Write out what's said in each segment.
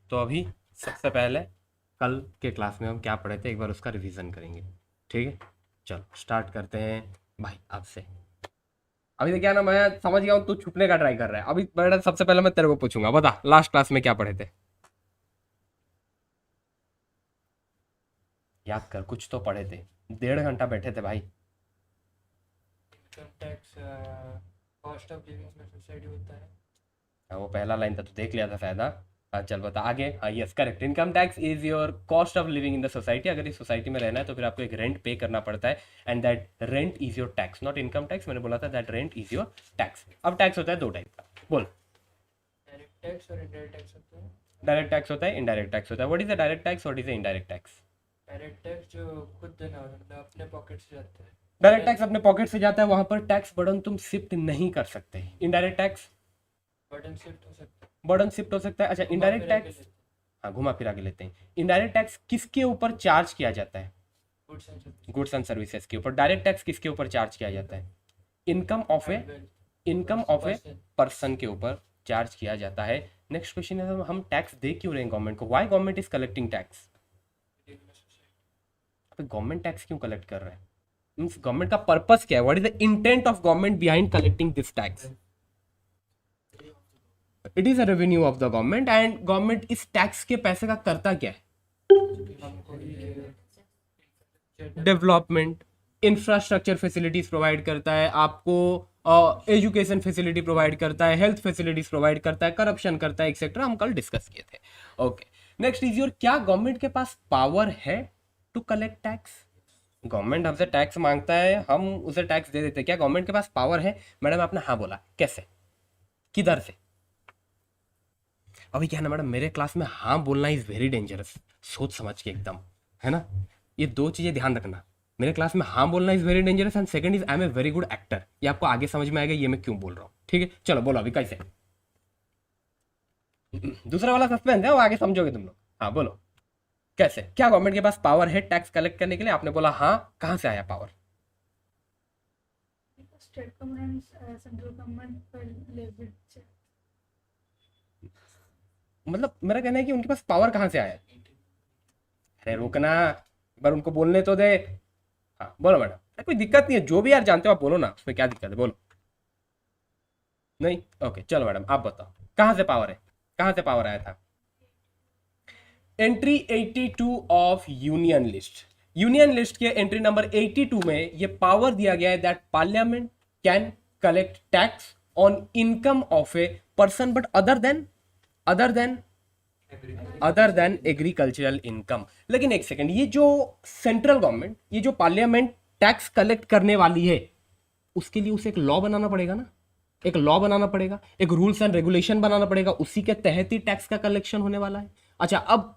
तो अभी सबसे पहले कल के क्लास में हम क्या पढ़े थे एक बार उसका रिवीजन करेंगे, ठीक है। चलो स्टार्ट करते हैं भाई आपसे। अभी तो क्या ना, मैं समझ गया हूँ तू छुपने का ट्राई कर रहा है। अभी बेटा सबसे पहले मैं तेरे को पूछूंगा, बता लास्ट क्लास में क्या पढ़े थे। याद कर, कुछ तो पढ़े थे, 1.5 घंटा बैठे थे भाई। Income tax cost of living में सोसाइटी होता है। हाँ, वो पहला लाइन था तो देख लिया था शायद। हाँ चल बता आगे। हाँ yes correct, income tax is your cost of living in the society. अगर इस सोसाइटी में रहना है तो फिर आपको एक रेंट पे करना पड़ता है, and that rent is your tax, not income tax. मैंने बोला था that rent is your tax. अब टैक्स होता है 2 टाइप का, बोल। डायरेक्ट टैक्स और इनडायरेक्ट टैक्स होता है। डायरेक्ट टैक्स होता है, इनडायरेक्ट टैक्स होता है। What is the direct tax, what is the indirect tax. Direct tax जो खुद देना होता है, मतलब अपने पॉकेट से जाता है। डायरेक्ट टैक्स अपने पॉकेट से जाता है, वहां पर टैक्स बर्डन तुम शिफ्ट नहीं कर सकते। इनडायरेक्ट टैक्स बर्डन शिफ्ट हो सकता है। बर्डन शिफ्ट हो सकता है। अच्छा घुमा इनडायरेक्ट फिरा के टैक्स, लेते हैं। हाँ घुमा फिरा के लेते हैं। इनडायरेक्ट टैक्स किसके ऊपर चार्ज किया जाता है, goods and service. Goods and services के ऊपर। डायरेक्ट टैक्स किसके ऊपर चार्ज किया जाता है, income of A, income of a person के ऊपर चार्ज किया जाता है। नेक्स्ट क्वेश्चन है, हम टैक्स दे क्यों रहे हैं गवर्नमेंट को, why government is collecting tax. Government tax क्यों कलेक्ट कर रहा है, मींस गवर्नमेंट का पर्पस क्या है, what is the intent of government behind collecting this tax. It is a revenue of the government, and government इस tax के पैसे का करता क्या है, डेवलपमेंट, इंफ्रास्ट्रक्चर फैसिलिटीज प्रोवाइड करता है आपको, एजुकेशन फैसिलिटी प्रोवाइड करता है, हेल्थ फैसिलिटीज प्रोवाइड करता है, करप्शन करता है, एक्सेट्रा। हम कल डिस्कस किए थे। ओके नेक्स्ट इज योर, क्या गवर्नमेंट के पास पावर है टू कलेक्ट टैक्स। गवर्नमेंट हमसे टैक्स मांगता है, हम उसे टैक्स दे देते हैं, क्या गवर्नमेंट के पास पावर है। मैडम आपने हाँ बोला, कैसे, किधर से। अभी क्या है ना मैडम, मेरे क्लास में हाँ बोलना इज वेरी डेंजरस, सोच समझ के एकदम, है ना। ये 2 चीजें ध्यान रखना, मेरे क्लास में हाँ बोलना is very dangerous, and second is I am a very good actor. ये आपको आगे समझ में आएगा ये मैं क्यों बोल रहा हूँ, ठीक है। चलो बोलो अभी कैसे। दूसरा वाला सस्पेंस है, वो आगे समझोगे तुम लोग। हाँ बोलो कैसे, क्या गवर्नमेंट के पास पावर है टैक्स कलेक्ट करने के लिए। आपने बोला हाँ, कहाँ से आया power. State government central government पर लेवल से। मतलब मेरा कहना है कि उनके पास पावर कहाँ से आया। अरे रुकना, एक बार उनको बोलने तो दे। हाँ बोलो मैडम। अरे कोई दिक्कत नहीं है, जो भी यार जानते हो आप बोलो ना, उसमें क्या दिक्कत है, बोलो। नहीं ओके चलो मैडम आप बताओ कहाँ से पावर है, कहाँ से पावर आया था। Entry 82 of union list, union list के एंट्री नंबर 82 में ये पावर दिया गया है that parliament can collect tax on income of a person but other than agricultural income. लेकिन एक सेकंड, ये जो सेंट्रल गवर्नमेंट, ये जो पार्लियामेंट टैक्स कलेक्ट करने वाली है, उसके लिए उसे एक लॉ बनाना पड़ेगा ना, एक लॉ बनाना पड़ेगा, एक रूल्स एंड रेगुलेशन बनाना पड़ेगा, उसी के तहत ही टैक्स का कलेक्शन होने वाला है। अच्छा अब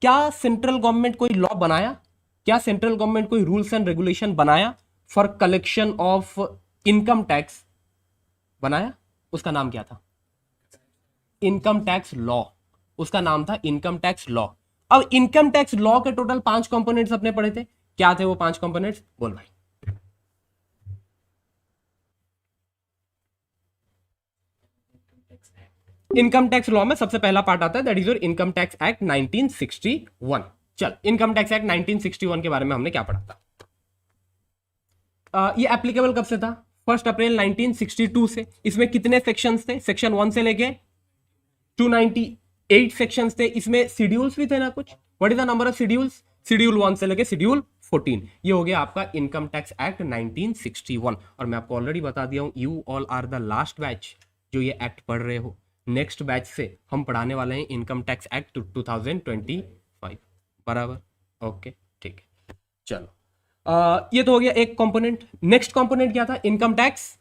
क्या सेंट्रल गवर्नमेंट कोई लॉ बनाया, क्या सेंट्रल गवर्नमेंट कोई रूल्स एंड रेगुलेशन बनाया for collection of income tax, बनाया। उसका नाम क्या था, इनकम टैक्स लॉ, उसका नाम था इनकम टैक्स लॉ। अब इनकम टैक्स लॉ के टोटल 5 कंपोनेंट्स अपने पढ़े थे, क्या थे वो 5 कंपोनेंट्स, बोल भाई। इनकम टैक्स लॉ में सबसे पहला पार्ट आता है that is your income tax act 1961। चल इनकम टैक्स एक्ट 1961 के बारे में हमने क्या पढ़ा था। ये एप्लीकेबल कब से था, 1 अप्रैल 1962 से। इसमें कितने सेक्शंस थे, सेक्शन 1 से लेके 298 सेक्शंस थे। इसमें शेड्यूल्स भी थे ना कुछ, what is the number of schedules, schedule 1 से लेके शेड्यूल 14। ये हो गया आपका इनकम टैक्स एक्ट 1961। और मैं आपको ऑलरेडी बता दिया हूं, you all are the last batch जो ये एक्ट पढ़ रहे हो। नेक्स्ट बैच से हम पढ़ाने वाले हैं इनकम टैक्स एक्ट 2025, बराबर। ओके ठीक है चलो, ये तो हो गया एक कंपोनेंट। नेक्स्ट कंपोनेंट क्या था, इनकम टैक्स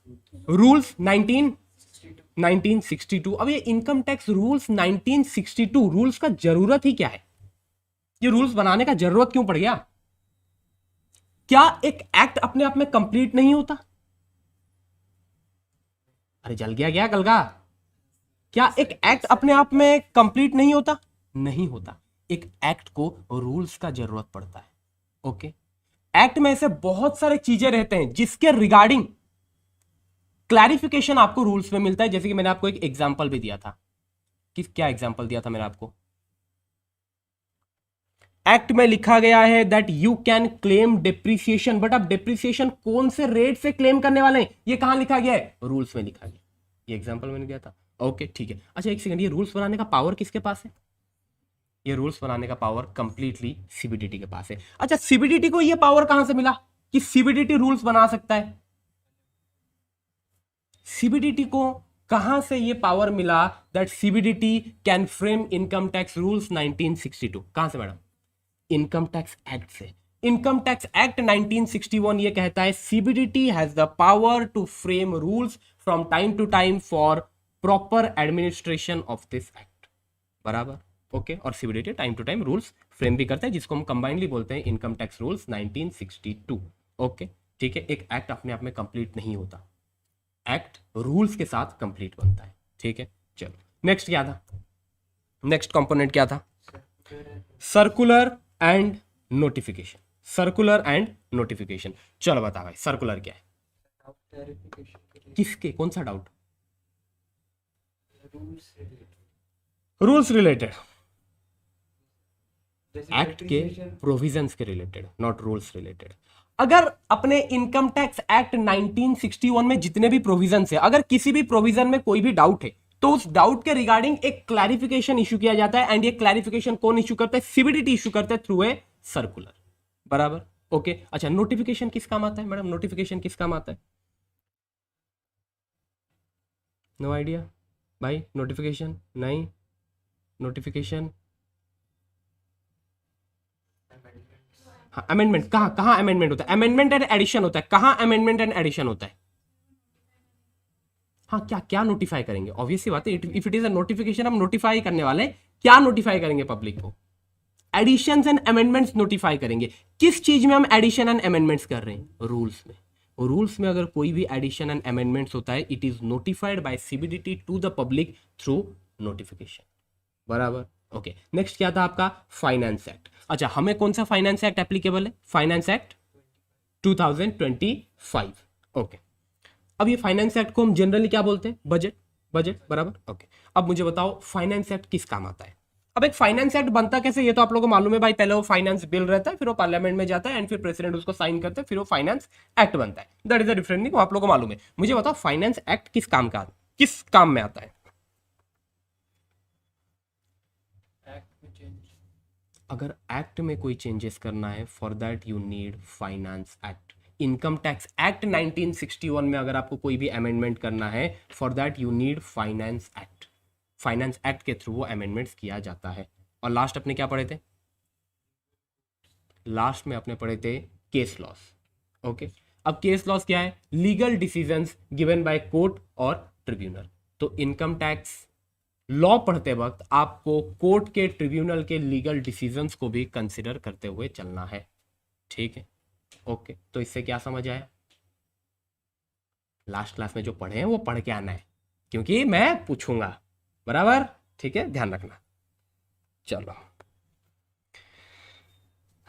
रूल्स 1962। अब ये इनकम टैक्स रूल्स 1962 रूल्स का जरूरत ही क्या है, ये रूल्स बनाने का जरूरत क्यों पड़ गया। क्या एक एक्ट अपने आप में कंप्लीट नहीं होता, अरे जल गया क्या कल का, क्या एक एक्ट अपने आप में कंप्लीट नहीं होता, नहीं होता। एक एक्ट को रूल्स का जरूरत पड़ता है। ओके एक्ट में ऐसे बहुत सारे चीजें रहते हैं जिसके रिगार्डिंग क्लैरिफिकेशन आपको रूल्स में मिलता है। जैसे कि मैंने आपको एक एग्जांपल भी दिया था, किस क्या एग्जांपल दिया था मैंने आपको? एक्ट में लिखा गया है that you can claim depreciation, but अब डिप्रिसिएशन कौन से रेट से क्लेम करने वाले हैं, ये कहां लिखा गया है? रूल्स में लिखा गया। ये एग्जांपल मैंने दिया था। ओके ठीक है। अच्छा एक सेकंड, ये रूल्स बनाने का पावर किसके पास है? ये रूल्स बनाने का पावर कंप्लीटली सीबीडीटी के पास है। अच्छा सीबीडीटी को ये पावर कहां से मिला कि सीबीडीटी रूल्स बना सकता है? सीबीडीटी को कहां से ये पावर मिला that CBDT can frame income tax rules 1962? कहां से मैडम? इनकम टैक्स एक्ट से। इनकम टैक्स एक्ट 1961 ये कहता है CBDT has the power to frame rules from time to time for proper administration of this act. बराबर okay. और CBDT time to time rules frame भी करता है, जिसको हम कंबाइनली बोलते हैं इनकम टैक्स रूल्स 1962। ओके ठीक है। एक एक्ट अपने आप में कंप्लीट नहीं होता, एक्ट रूल्स के साथ कंप्लीट बनता है। ठीक है चलो नेक्स्ट क्या था? नेक्स्ट कंपोनेंट क्या था? Circular and notification. Circular and notification, चलो बता भाई सर्कुलर क्या है? क्लैरिफिकेशन किसके? कौन सा डाउट? रूल्स रूल्स रिलेटेड, जैसे एक्ट के depreciation, प्रोविजंस के रिलेटेड, नॉट रूल्स रिलेटेड। अगर अपने इनकम टैक्स एक्ट 1961 में जितने भी प्रोविजंस है, अगर किसी भी प्रोविजन में कोई भी डाउट है तो उस डाउट के रिगार्डिंग एक क्लैरिफिकेशन इशू किया जाता है। एंड ये क्लैरिफिकेशन कौन इशू करता है? सीबीडीटी इशू करता है थ्रू ए सर्कुलर। बराबर ओके। अच्छा नोटिफिकेशन किस काम आता है मैडम? नोटिफिकेशन किस काम आता है? नो आइडिया भाई। नोटिफिकेशन नहीं, नोटिफिकेशन हाँ अमेंडमेंट। कहाँ कहाँ अमेंडमेंट होता है? अमेंडमेंट एंड एडिशन होता है। कहाँ अमेंडमेंट एंड एडिशन होता है? हाँ क्या क्या नोटिफाई करेंगे? ऑब्वियस सी बात है, if it is a notification हम नोटिफाई करने वाले हैं। क्या नोटिफाई करेंगे पब्लिक को? एडिशंस एंड अमेंडमेंट्स नोटिफाई करेंगे। किस चीज में हम एडिशन एंड अमेंडमेंट्स कर रहे हैं? रूल्स में। रूल्स में अगर कोई भी एडिशन एंड अमेंडमेंट्स होता है it is notified by CBDT to the public through notification. बराबर ओके। नेक्स्ट क्या था आपका? Finance act. अच्छा हमें कौन सा फाइनेंस एक्ट एप्लीकेबल है? Finance act 2025। ओके अब ये फाइनेंस एक्ट को हम जनरली क्या बोलते हैं? बजट। बजट बराबर ओके। अब मुझे बताओ फाइनेंस एक्ट किस काम आता है? अब एक फाइनेंस एक्ट बनता कैसे ये तो आप लोगों को मालूम है भाई। पहले वो फाइनेंस बिल रहता है, फिर वो पार्लियामेंट में जाता है एंड फिर प्रेसिडेंट उसको साइन करते हैं, फिर वो फाइनेंस एक्ट बनता है। That is a different thing, वो आप लोगों को मालूम है। मुझे बताओ फाइनेंस एक्ट किस काम का, किस काम में आता है? एक्ट में चेंज, अगर एक्ट में कोई चेंजेस करना है for that you need finance act. Income tax act 1961 में अगर आपको कोई भी अमेंडमेंट करना है for that you need finance act. Finance act के थ्रू वो अमेंडमेंट्स किया जाता है। और लास्ट अपने क्या पढ़े थे? लास्ट में अपने पढ़े थे केस लॉस। ओके अब केस लॉस क्या है? Legal decisions given by court और ट्रिब्यूनल। तो इनकम टैक्स लॉ पढ़ते वक्त आपको कोर्ट के, ट्रिब्यूनल के लीगल डिसीजंस को भी कंसिडर करते हुए चलना है। ठीक है ओके। तो इससे क्या समझ आया? लास्ट क्लास में जो पढ़े हैं वो पढ़ के आना है, क्योंकि मैं पूछूंगा। बराबर ठीक है, ध्यान रखना। चलो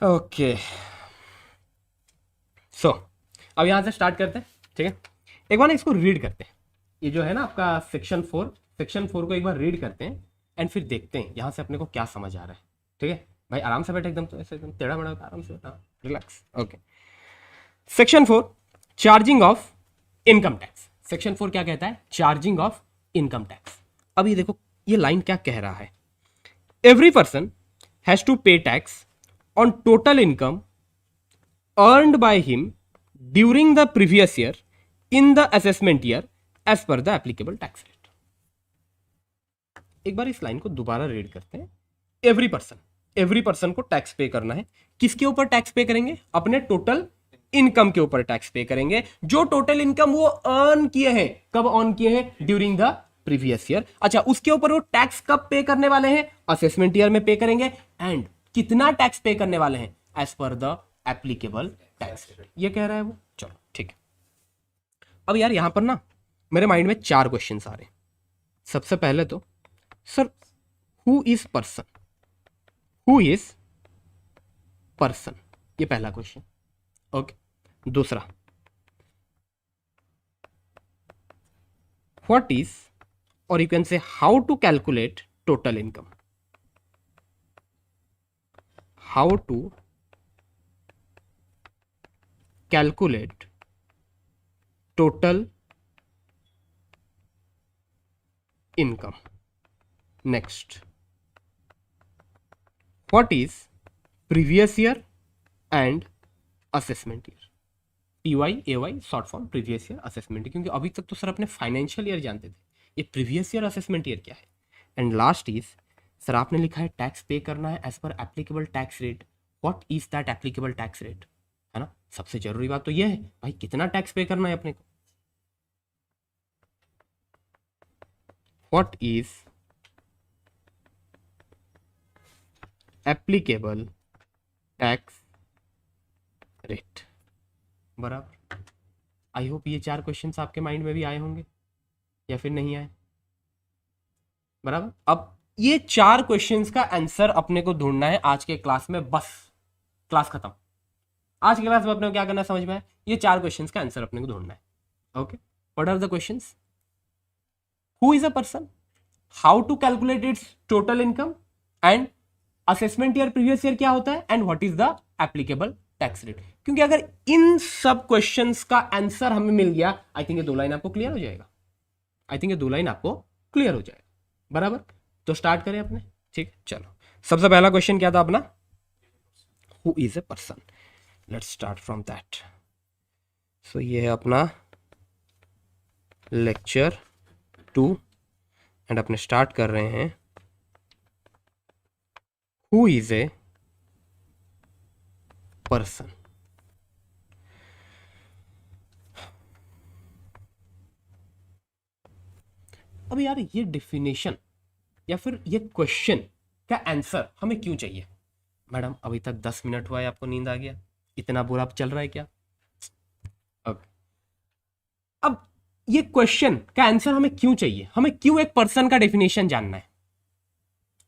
ओके सो अब यहां से स्टार्ट करते हैं। ठीक है एक बार ना इसको रीड करते हैं। ये जो है ना आपका सेक्शन 4, सेक्शन 4 को एक बार रीड करते हैं एंड फिर देखते हैं यहां से अपने को क्या समझ आ रहा है। ठीक है भाई आराम से बैठे, एकदम तो ऐसे एकदम टेढ़ा मेढ़ा आराम से बैठा, relax. Okay section 4 charging of income tax. Section 4 क्या कहता है? Charging of income tax. अब ये देखो ये लाइन क्या कह रहा है? एवरी पर्सन हैज टू पे tax on total income earned by him during the previous year in the assessment year as per the applicable tax rate। एक बार इस लाइन को दोबारा रीड करते हैं। एवरी पर्सन को टैक्स पे करना है। किसके ऊपर टैक्स पे करेंगे? अपने टोटल इनकम के ऊपर टैक्स पे करेंगे। जो टोटल इनकम वो अर्न किए हैं, कब अर्न किए हैं? During the previous year. अच्छा उसके ऊपर वो टैक्स कब पे करने वाले हैं? असेसमेंट ईयर में पे करेंगे। एंड कितना टैक्स पे करने वाले हैं? As per the applicable tax rate, ये कह रहा है वो। चलो ठीक है। अब यार यहां पर ना मेरे माइंड में 4 क्वेश्चंस आ रहे हैं। सबसे पहले तो sir who is person? Who is person, ये पहला क्वेश्चन। ओके दूसरा व्हाट इज, और you can say how to calculate total income. How to calculate total income. Next, what is previous year and assessment year? PYAY short form previous year assessment, क्योंकि अभी तक तो sir अपने financial year जानते थे, ये previous year assessment year क्या है. एंड लास्ट इज सर आपने लिखा है टैक्स पे करना है as per applicable tax rate. What is that applicable tax rate, है ना. सबसे जरूरी बात तो ये है भाई कितना टैक्स पे करना है अपने को. What is applicable tax rate. बराबर. आई होप ये 4 क्वेश्चंस आपके माइंड में भी आए होंगे या फिर नहीं आए. बराबर. अब ये 4 क्वेश्चंस का आंसर अपने को ढूंढना है आज के क्लास में. बस क्लास खत्म. आज के क्लास में अपने को क्या करना है समझ में आया. ये 4 क्वेश्चंस का आंसर अपने को ढूंढना है. Okay. What are the questions. Who is a person, how to calculate its total income, and assessment year previous year क्या होता है, and what is the applicable tax rate. क्योंकि अगर इन सब क्वेश्चंस का आंसर हमें मिल गया, आई थिंक ये 2 लाइन आपको क्लियर हो जाएगा. आई थिंक ये 2 लाइन आपको क्लियर हो जाएगा. बराबर. तो स्टार्ट करें अपने. ठीक, चलो. सबसे पहला क्वेश्चन क्या था अपना, who is a person. Let's start from that. So ये है अपना लेक्चर 2 एंड अपने स्टार्ट कर रहे हैं हु इज ए पर्सन. अब यार ये डिफिनेशन या फिर ये क्वेश्चन का आंसर हमें क्यों चाहिए. मैडम अभी तक 10 मिनट हुआ है, आपको नींद आ गया, इतना बुरा चल रहा है क्या. अब ये क्वेश्चन का आंसर हमें क्यों चाहिए, हमें क्यों एक पर्सन का डेफिनेशन जानना है.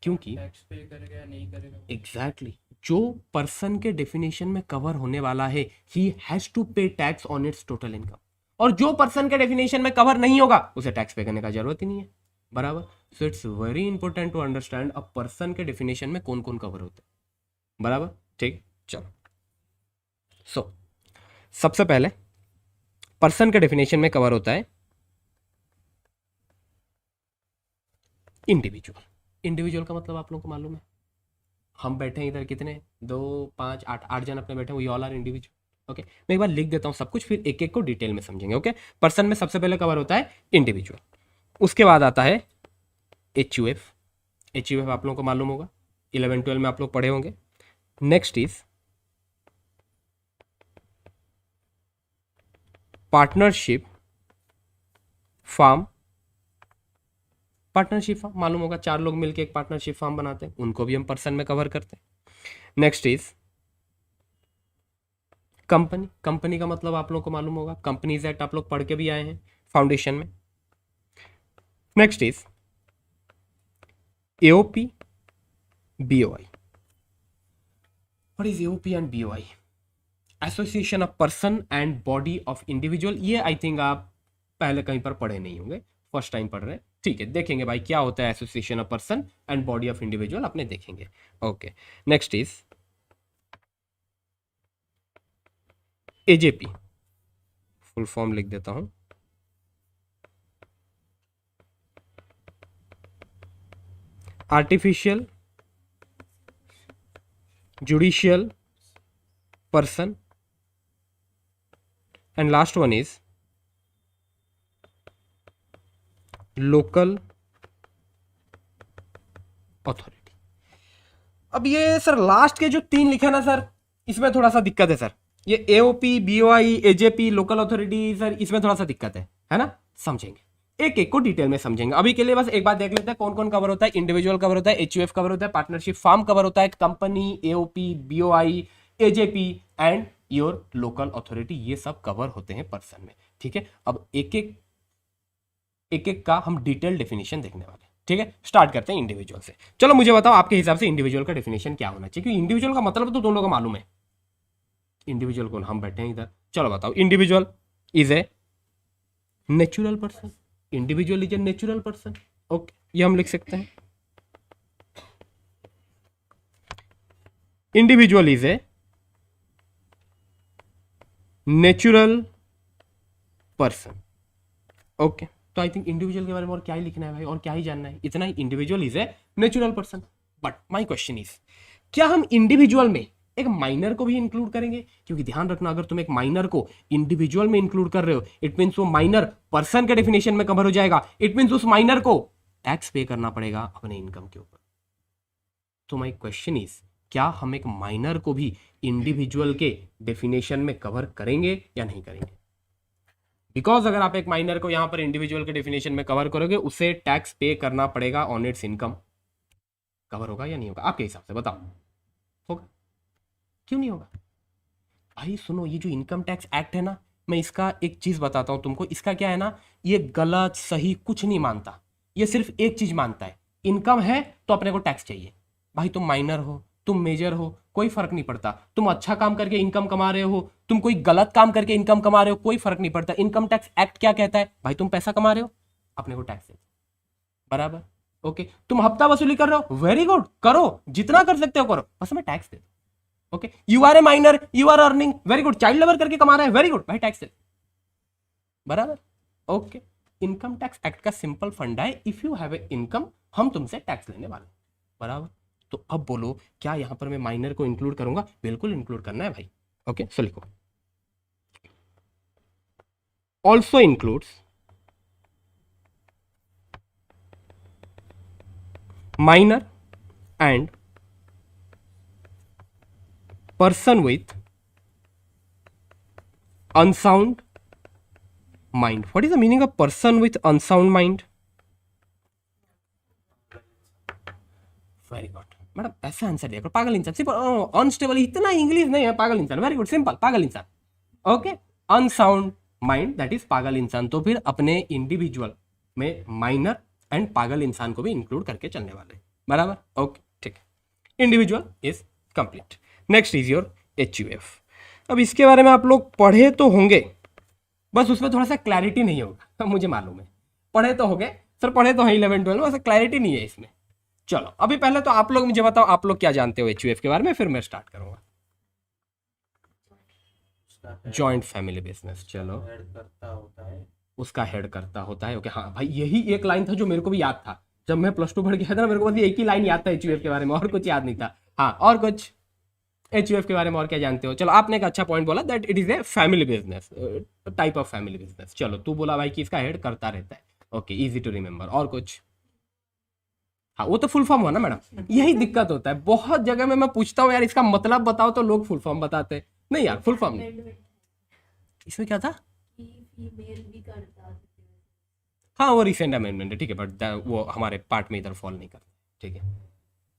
क्योंकि टैक्स पे करेगा या नहीं करेगा. एग्जैक्टली जो पर्सन के डेफिनेशन में कवर होने वाला है ही हैज टू पे tax on it's total income, और जो पर्सन के डेफिनेशन में कवर नहीं होगा उसे टैक्स पे करने का जरूरत ही नहीं है. बराबर. So it's very important to understand a person के डेफिनेशन में कौन कौन कवर होते हैं. बराबर. ठीक, चलो. सो सबसे पहले पर्सन के डेफिनेशन में कवर होता है इंडिविजुअल. इंडिविजुअल का मतलब आप लोगों को मालूम है. हम बैठे हैं इधर कितने, 2 5 8 जन अपने बैठे हैं, we all are individual. Okay. मैं एक बार लिख देता हूं सब कुछ, फिर एक एक को डिटेल में समझेंगे. ओके. पर्सन में सबसे पहले कवर होता है इंडिविजुअल. उसके बाद आता है HUF. HUF आप लोगों को मालूम होगा, 11-12 में आप लोग पढ़े होंगे. Next is partnership firm. Partnership firm मालूम होगा, 4 लोग मिलकर एक पार्टनरशिप फार्म बनाते हैं, उनको भी हम पर्सन में कवर करते हैं. Next is company. कंपनी का मतलब आप लोगों को मालूम होगा, कंपनीज एक्ट आप लोग पढ़ के भी आए हैं फाउंडेशन में. Next is AOP BOI. What is AOP and BOI? Association of person and body of individual. ये आई थिंक आप पहले कहीं पर पढ़े नहीं होंगे, फर्स्ट टाइम पढ़ रहे हैं. ठीक है, देखेंगे भाई क्या होता है association of person and body of individual, अपने देखेंगे. Okay. Next is AJP. Full form लिख देता हूं, artificial judicial person. And last one is local authority. अब ये सर लास्ट के जो 3 लिखे ना सर, इसमें थोड़ा सा दिक्कत है सर. ये AOP BOI AJP local authority sir, इसमें थोड़ा सा दिक्कत है ना. समझेंगे, एक एक को डिटेल में समझेंगे. अभी के लिए बस एक बात देख लेते हैं कौन कौन कवर होता है. इंडिविजुअल कवर होता है, HUF कवर होता है, पार्टनरशिप फार्म कवर होता है, company, AOP BOI AJP and your local authority, ये सब कवर होते हैं पर्सन में. ठीक है. अब एक एक का हम डिटेल डेफिनेशन देखने वाले हैं. ठीक है. स्टार्ट करते हैं इंडिविजुअल से. चलो मुझे बताओ आपके हिसाब से इंडिविजुअल का डेफिनेशन क्या होना चाहिए, क्योंकि इंडिविजुअल का मतलब तो दोनों को मालूम है. इंडिविजुअल कौन, हम बैठे हैं इधर. चलो बताओ. Individual is a natural person. Individual is a natural person. Okay, ये हम लिख सकते हैं. Individual is a natural person. Okay, तो आई थिंक इंडिविजुअल के बारे में और क्या ही लिखना है भाई, और क्या ही जानना है, इतना ही, individual is a natural person. But my question is, क्या हम इंडिविजुअल में एक माइनर को भी इंक्लूड करेंगे? क्योंकि ध्यान रखना, अगर तुम एक माइनर को इंडिविजुअल में इंक्लूड कर रहे हो, इट मीन्स वो माइनर पर्सन के डेफिनेशन में कवर हो जाएगा। इट मीन्स उस माइनर को टैक्स पे करना पड़ेगा अपने इनकम के ऊपर। तो माई क्वेश्चन इज, क्या हम एक माइनर को भी इंडिविजुअल के डेफिनेशन में कवर करेंगे या नहीं करेंगे? बिकॉज अगर आप एक माइनर को यहां पर इंडिविजुअल के डेफिनेशन में कवर करोगे, उसे टैक्स पे करना पड़ेगा ऑन इट्स इनकम। कवर होगा या नहीं होगा आपके हिसाब से, बताओ? होगा? क्यों नहीं होगा भाई? सुनो, ये जो इनकम टैक्स एक्ट है ना, मैं इसका एक चीज बताता हूं तुमको। इसका क्या है ना, ये गलत सही कुछ नहीं मानता, ये सिर्फ एक चीज मानता है, इनकम है तो अपने को टैक्स चाहिए। भाई तुम माइनर हो, तुम मेजर हो, कोई फर्क नहीं पड़ता। तुम अच्छा काम करके इनकम कमा रहे हो, तुम कोई गलत काम करके इनकम कमा रहे हो, कोई फर्क नहीं पड़ता। इनकम टैक्स एक्ट क्या कहता है? भाई तुम पैसा कमा रहे हो, अपने को टैक्स दे, बराबर? ओके, तुम हफ्ता वसूली कर रहे हो, वेरी गुड, करो, जितना कर सकते हो करो, बस हमें टैक्स दे। Okay, you are a minor, you are earning, very good, child labour करके कमा रहा है, वेरी गुड, भाई टैक्स दे, बराबर? ओके, इनकम टैक्स एक्ट का सिंपल फंडा है, if you have a income, हम तुमसे टैक्स लेने वाले, बराबर? तो अब बोलो, क्या यहां पर मैं माइनर को इंक्लूड करूंगा? बिल्कुल इंक्लूड करना है भाई। ओके, सो लिखो, also includes minor and person with unsound mind. What is the meaning of person with unsound mind? Very good madam, ऐसा आंसर दिया करो, पागल इंसान। सिंपल, अनस्टेबल, इतना इंग्लिश नहीं है, पागल इंसान। वेरी गुड, सिंपल, पागल इंसान। Okay, unsound mind, that is पागल इंसान। तो फिर अपने इंडिविजुअल में माइनर एंड पागल इंसान को भी इंक्लूड करके चलने वाले, बराबर? ओके, ठीक है, individual is complete. Next is your HUF। अब इसके बारे में आप लोग पढ़े तो होंगे, बस उसमें थोड़ा सा क्लैरिटी नहीं होगा, मुझे मालूम है। पढ़े तो होंगे सर, पढ़े तो है 11-12 में, वैसे क्लैरिटी नहीं है इसमें। चलो अभी पहले तो आप लोग मुझे बताओ, आप लोग क्या जानते हो HUF के बारे में, फिर मैं स्टार्ट करूंगा। जॉइंट फैमिली बिजनेस, चलो, करता होता है, उसका हेड करता होता है। ओके, हाँ भाई, यही एक लाइन था जो मेरे को भी याद था जब मैं +2 पढ़ गया था ना, मेरे को बस एक ही लाइन याद था HUF के बारे में, और कुछ याद नहीं था। हाँ, और कुछ HUF के बारे में और क्या जानते हो? चलो, आपने एक अच्छा पॉइंट बोला, that it is a family business, type of family business. चलो, तू बोला भाई कि इसका हेड करता रहता है, ओके, इजी टू रिमेंबर। और कुछ? हाँ, वो तो फुल फॉर्म हुआ ना मैडम, यही दिक्कत होता है। बहुत जगह में मैं पूछता हूँ यार इसका मतलब बताओ, तो लोग फुल फॉर्म बताते हैं। नहीं यार, फुल फॉर्म नहीं। इसमें क्या था? फीमेल भी करता है। हाँ, वो रिसेंट अमेंडमेंट है, ठीक है, बट वो हमारे पार्ट में इधर फॉल नहीं करता, ठीक है,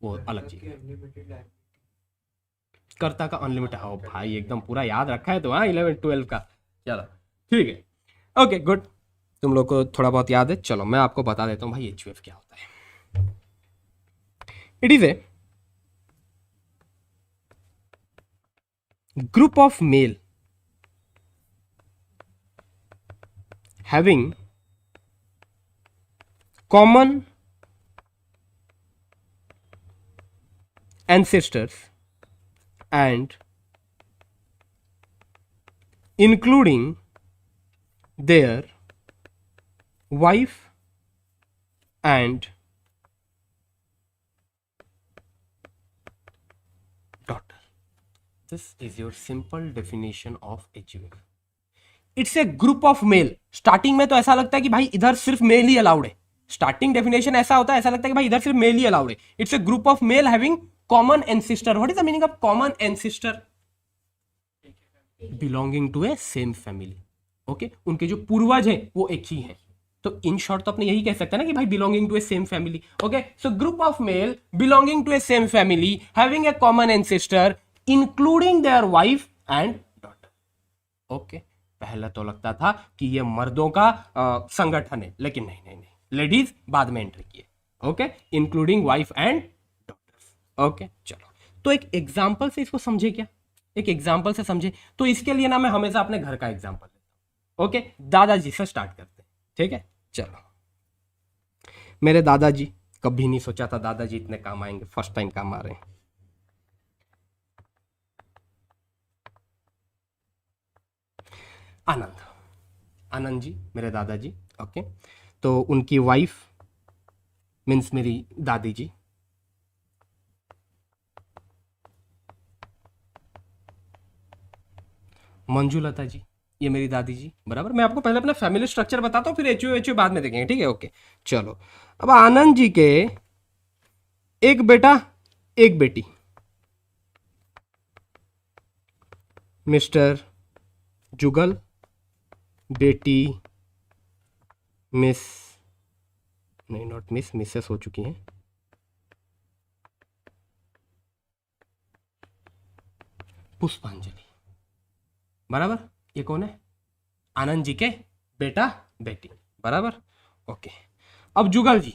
वो अलग चीज है। अनलिमिटेड कर्ता का अनलिमिटेड, हाँ भाई एकदम पूरा याद रखा है तो, हाँ 11-12 का। चलो ठीक है, ओके गुड, तुम लोग को थोड़ा बहुत याद है। चलो मैं आपको बता देता हूँ भाई HUF क्या होता है। It is a group of male having common ancestors and including their wife and daughter. This is your simple definition of HUF. It's a group of mail. Starting में तो ऐसा लगता है कि भाई इधर सिर्फ मेल ही अलाउड है, स्टार्टिंग डेफिनेशन ऐसा होता है, ऐसा लगता है कि भाई इधर सिर्फ मेल ही अलाउड है। It's a group of male having common ancestor. What is the meaning of common ancestor? Belonging to a same family. Okay, उनके जो पूर्वज हैं वो एक ही हैं। तो इन शॉर्ट तो अपने यही कह सकते हैं ना कि भाई belonging to a same family. Okay, so group of male belonging to a same family having a common ancestor including their wife and daughter. Okay, पहले तो लगता था कि ये मर्दों का संगठन है, लेकिन नहीं नहीं नहीं, लेडीज बाद में एंट्री किए। Okay, including wife and daughters. Okay, चलो तो एक एग्जांपल से इसको समझे क्या? एक एग्जांपल से समझे तो इसके लिए ना मैं हमेशा अपने घर का एग्जांपल लेता हूं। ओके, दादाजी से स्टार्ट करते हैं, ठीक है? चलो, मेरे दादाजी, कभी नहीं सोचा था दादाजी इतने काम आएंगे, फर्स्ट टाइम काम आ रहे हैं। आनंद, आनंद जी मेरे दादाजी। ओके, तो उनकी वाइफ मीन्स मेरी दादी जी, मंजूलता जी, ये मेरी दादी जी। बराबर, मैं आपको पहले अपना फैमिली स्ट्रक्चर बताता हूँ, फिर एचयू बाद में देखेंगे, ठीक है। ओके चलो, अब आनंद जी के एक बेटा एक बेटी, मिस्टर जुगल, बेटी मिस, नहीं नॉट मिस, मिसेस हो चुकी हैं, पुष्पांजलि। बराबर, ये कौन है? आनंद जी के बेटा बेटी। बराबर, ओके। अब जुगल जी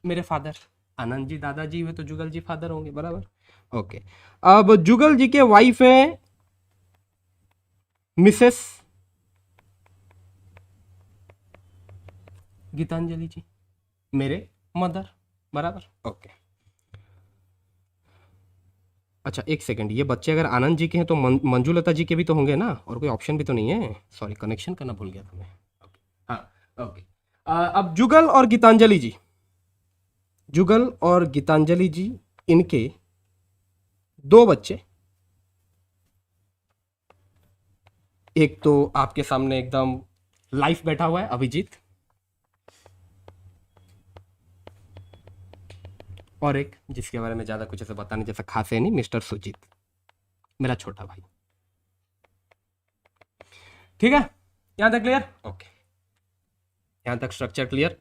मेरे फादर, आनंद जी दादाजी हुए तो जुगल जी फादर होंगे। बराबर, ओके। अब जुगल जी के वाइफ है मिसेस गीतांजलि जी, मेरे मदर। बराबर, ओके। अच्छा एक सेकंड, ये बच्चे अगर आनंद जी के हैं तो मंजूलता जी के भी तो होंगे ना, और कोई ऑप्शन भी तो नहीं है, सॉरी कनेक्शन करना भूल गया था मैं। हाँ ओके। अब जुगल और गीतांजलि जी, जुगल और गीतांजलि जी, इनके दो बच्चे, एक तो आपके सामने एकदम लाइफ बैठा हुआ है अभिजीत, और एक जिसके बारे में ज्यादा कुछ ऐसे बताने जैसा खास है नहीं, मिस्टर सुजीत, मेरा छोटा भाई। ठीक है, यहां तक क्लियर? ओके, यहां तक स्ट्रक्चर क्लियर?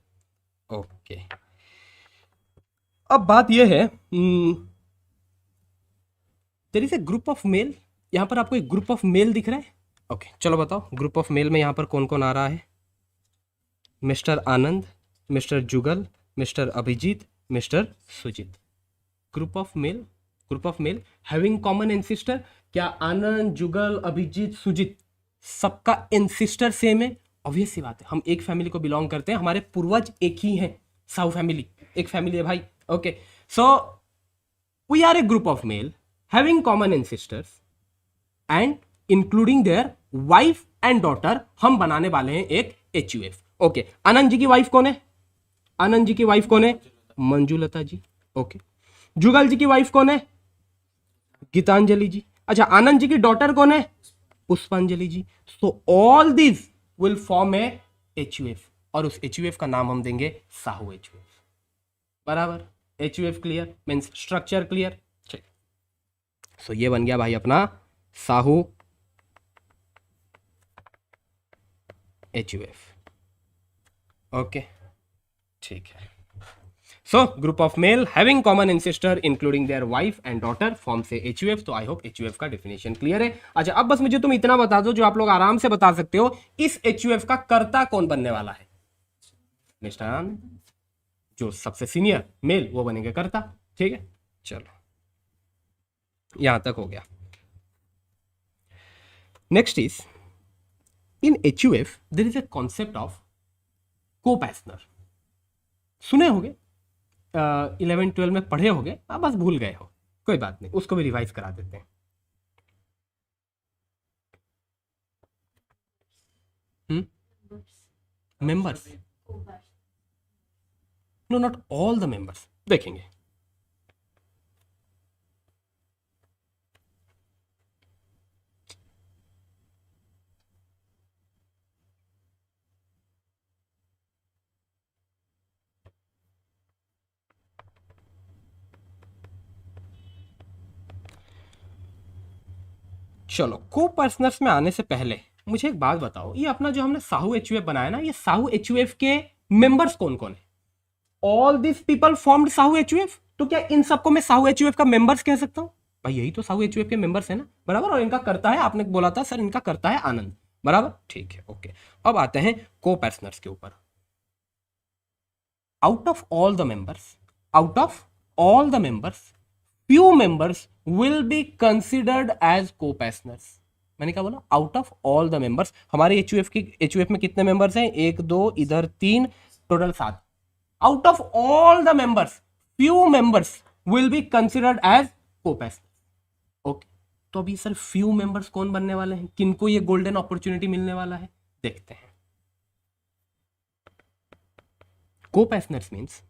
ओके। अब बात यह है, there is a group of male, यहां पर आपको एक ग्रुप ऑफ मेल दिख रहा है। ओके चलो बताओ, ग्रुप ऑफ मेल में यहां पर कौन कौन आ रहा है? Mister Anand, mister Jugal, mister Abhijit, mister Sujit. Group of male, group of male having common ancestor. क्या आनंद, जुगल, अभिजीत, सुजीत सबका एंसिस्टर सेम है? ऑब्वियस सी बात है, हम एक फैमिली को बिलोंग करते हैं, हमारे पूर्वज एक ही हैं, साउ फैमिली, एक फैमिली है भाई। Okay, so we are a group of male having common ancestors and including their wife and daughter, हम बनाने वाले हैं एक एचयूएफ। ओके, आनंद जी की वाइफ कौन है? आनंद जी की वाइफ कौन है? मंजूलता जी। ओके, जुगल जी की वाइफ कौन है? गीतांजलि जी। अच्छा, आनंद जी की डॉटर कौन है? Pushpanjali ji. So all this will form a HUF, और उस एचयूएफ का नाम हम देंगे साहू एचयूएफ। बराबर, HUF clear, means structure clear. ठीक, सो ये बन गया भाई अपना साहू एचयूएफ। ओके, ठीक है। So, group of male having common ancestor including their wife and daughter forms a HUF। तो आई होप HUF का डेफिनेशन क्लियर है। अच्छा, अब बस मुझे तुम इतना बता दो जो आप लोग आराम से बता सकते हो, इस HUF का कर्ता कौन बनने वाला है? मिस्टर आनंद, जो सबसे सीनियर मेल वो बनेंगे कर्ता। ठीक है, चलो यहां तक हो गया। Next is, in HUF there is a concept of coparcener. सुने होंगे, 11-12 में पढ़े होगे, आप बस भूल गए हो, कोई बात नहीं, उसको भी रिवाइज करा देते हैं। Members, no not all the members, देखेंगे। चलो, को पर्सनर्स में आने से पहले मुझे एक बात बताओ, ये अपना जो हमने साहू एचयूएफ बनाया ना, ये साहू एचयूएफ के मेंबर्स कौन कौन है? All this people formed Sahu HUF. तो क्या इन सबको मैं साहू एचयूएफ का मेंबर्स कह सकता हूं? भाई यही तो साहू एचयूएफ के मेंबर्स है ना। बराबर, और इनका करता है, आपने बोला था सर इनका करता है आनंद। बराबर, ठीक है, ओके। अब आते हैं को पर्सनर्स के ऊपर। Out of all the members, out of all the members, few members will be considered as co-passioners। मैंने क्या बोला? Out of all the members. हमारे एचयूएफ में कितने मेंबर्स हैं? 1 2 इधर 3, total 7। Out of all the members few members will be considered as co-passioners। Okay, तो अभी सर फ्यू मेंबर्स कौन बनने वाले हैं, किनको ये गोल्डन अपॉर्चुनिटी मिलने वाला है, देखते हैं। को-पैसनर्स means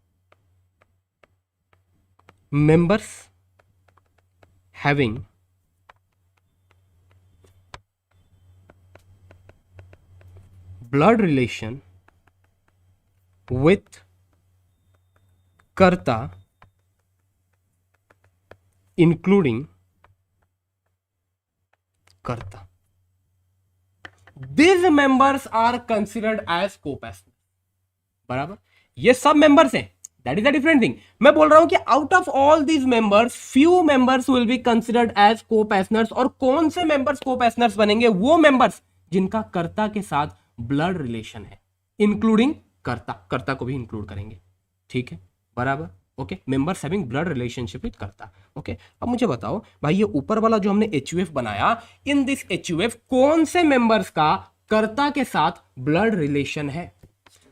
members having blood relation with कर्ता including कर्ता. These members are considered as co-passive. बराबर, ये सब मेंबर्स हैं. That is a different thing. मैं बोल रहा हूं कि out of all these members, few members will be considered as co-passives. और कौन से members co-passives बनेंगे? वो members जिनका कर्ता के साथ blood relation है, including कर्ता. कर्ता को भी इंक्लूड करेंगे. ठीक है, बराबर. Okay, members having blood relationship with कर्ता. ओके, अब मुझे बताओ भाई, ये ऊपर वाला जो हमने HUF बनाया, इन दिस HUF कौन से मेंबर्स का कर्ता के साथ ब्लड रिलेशन है?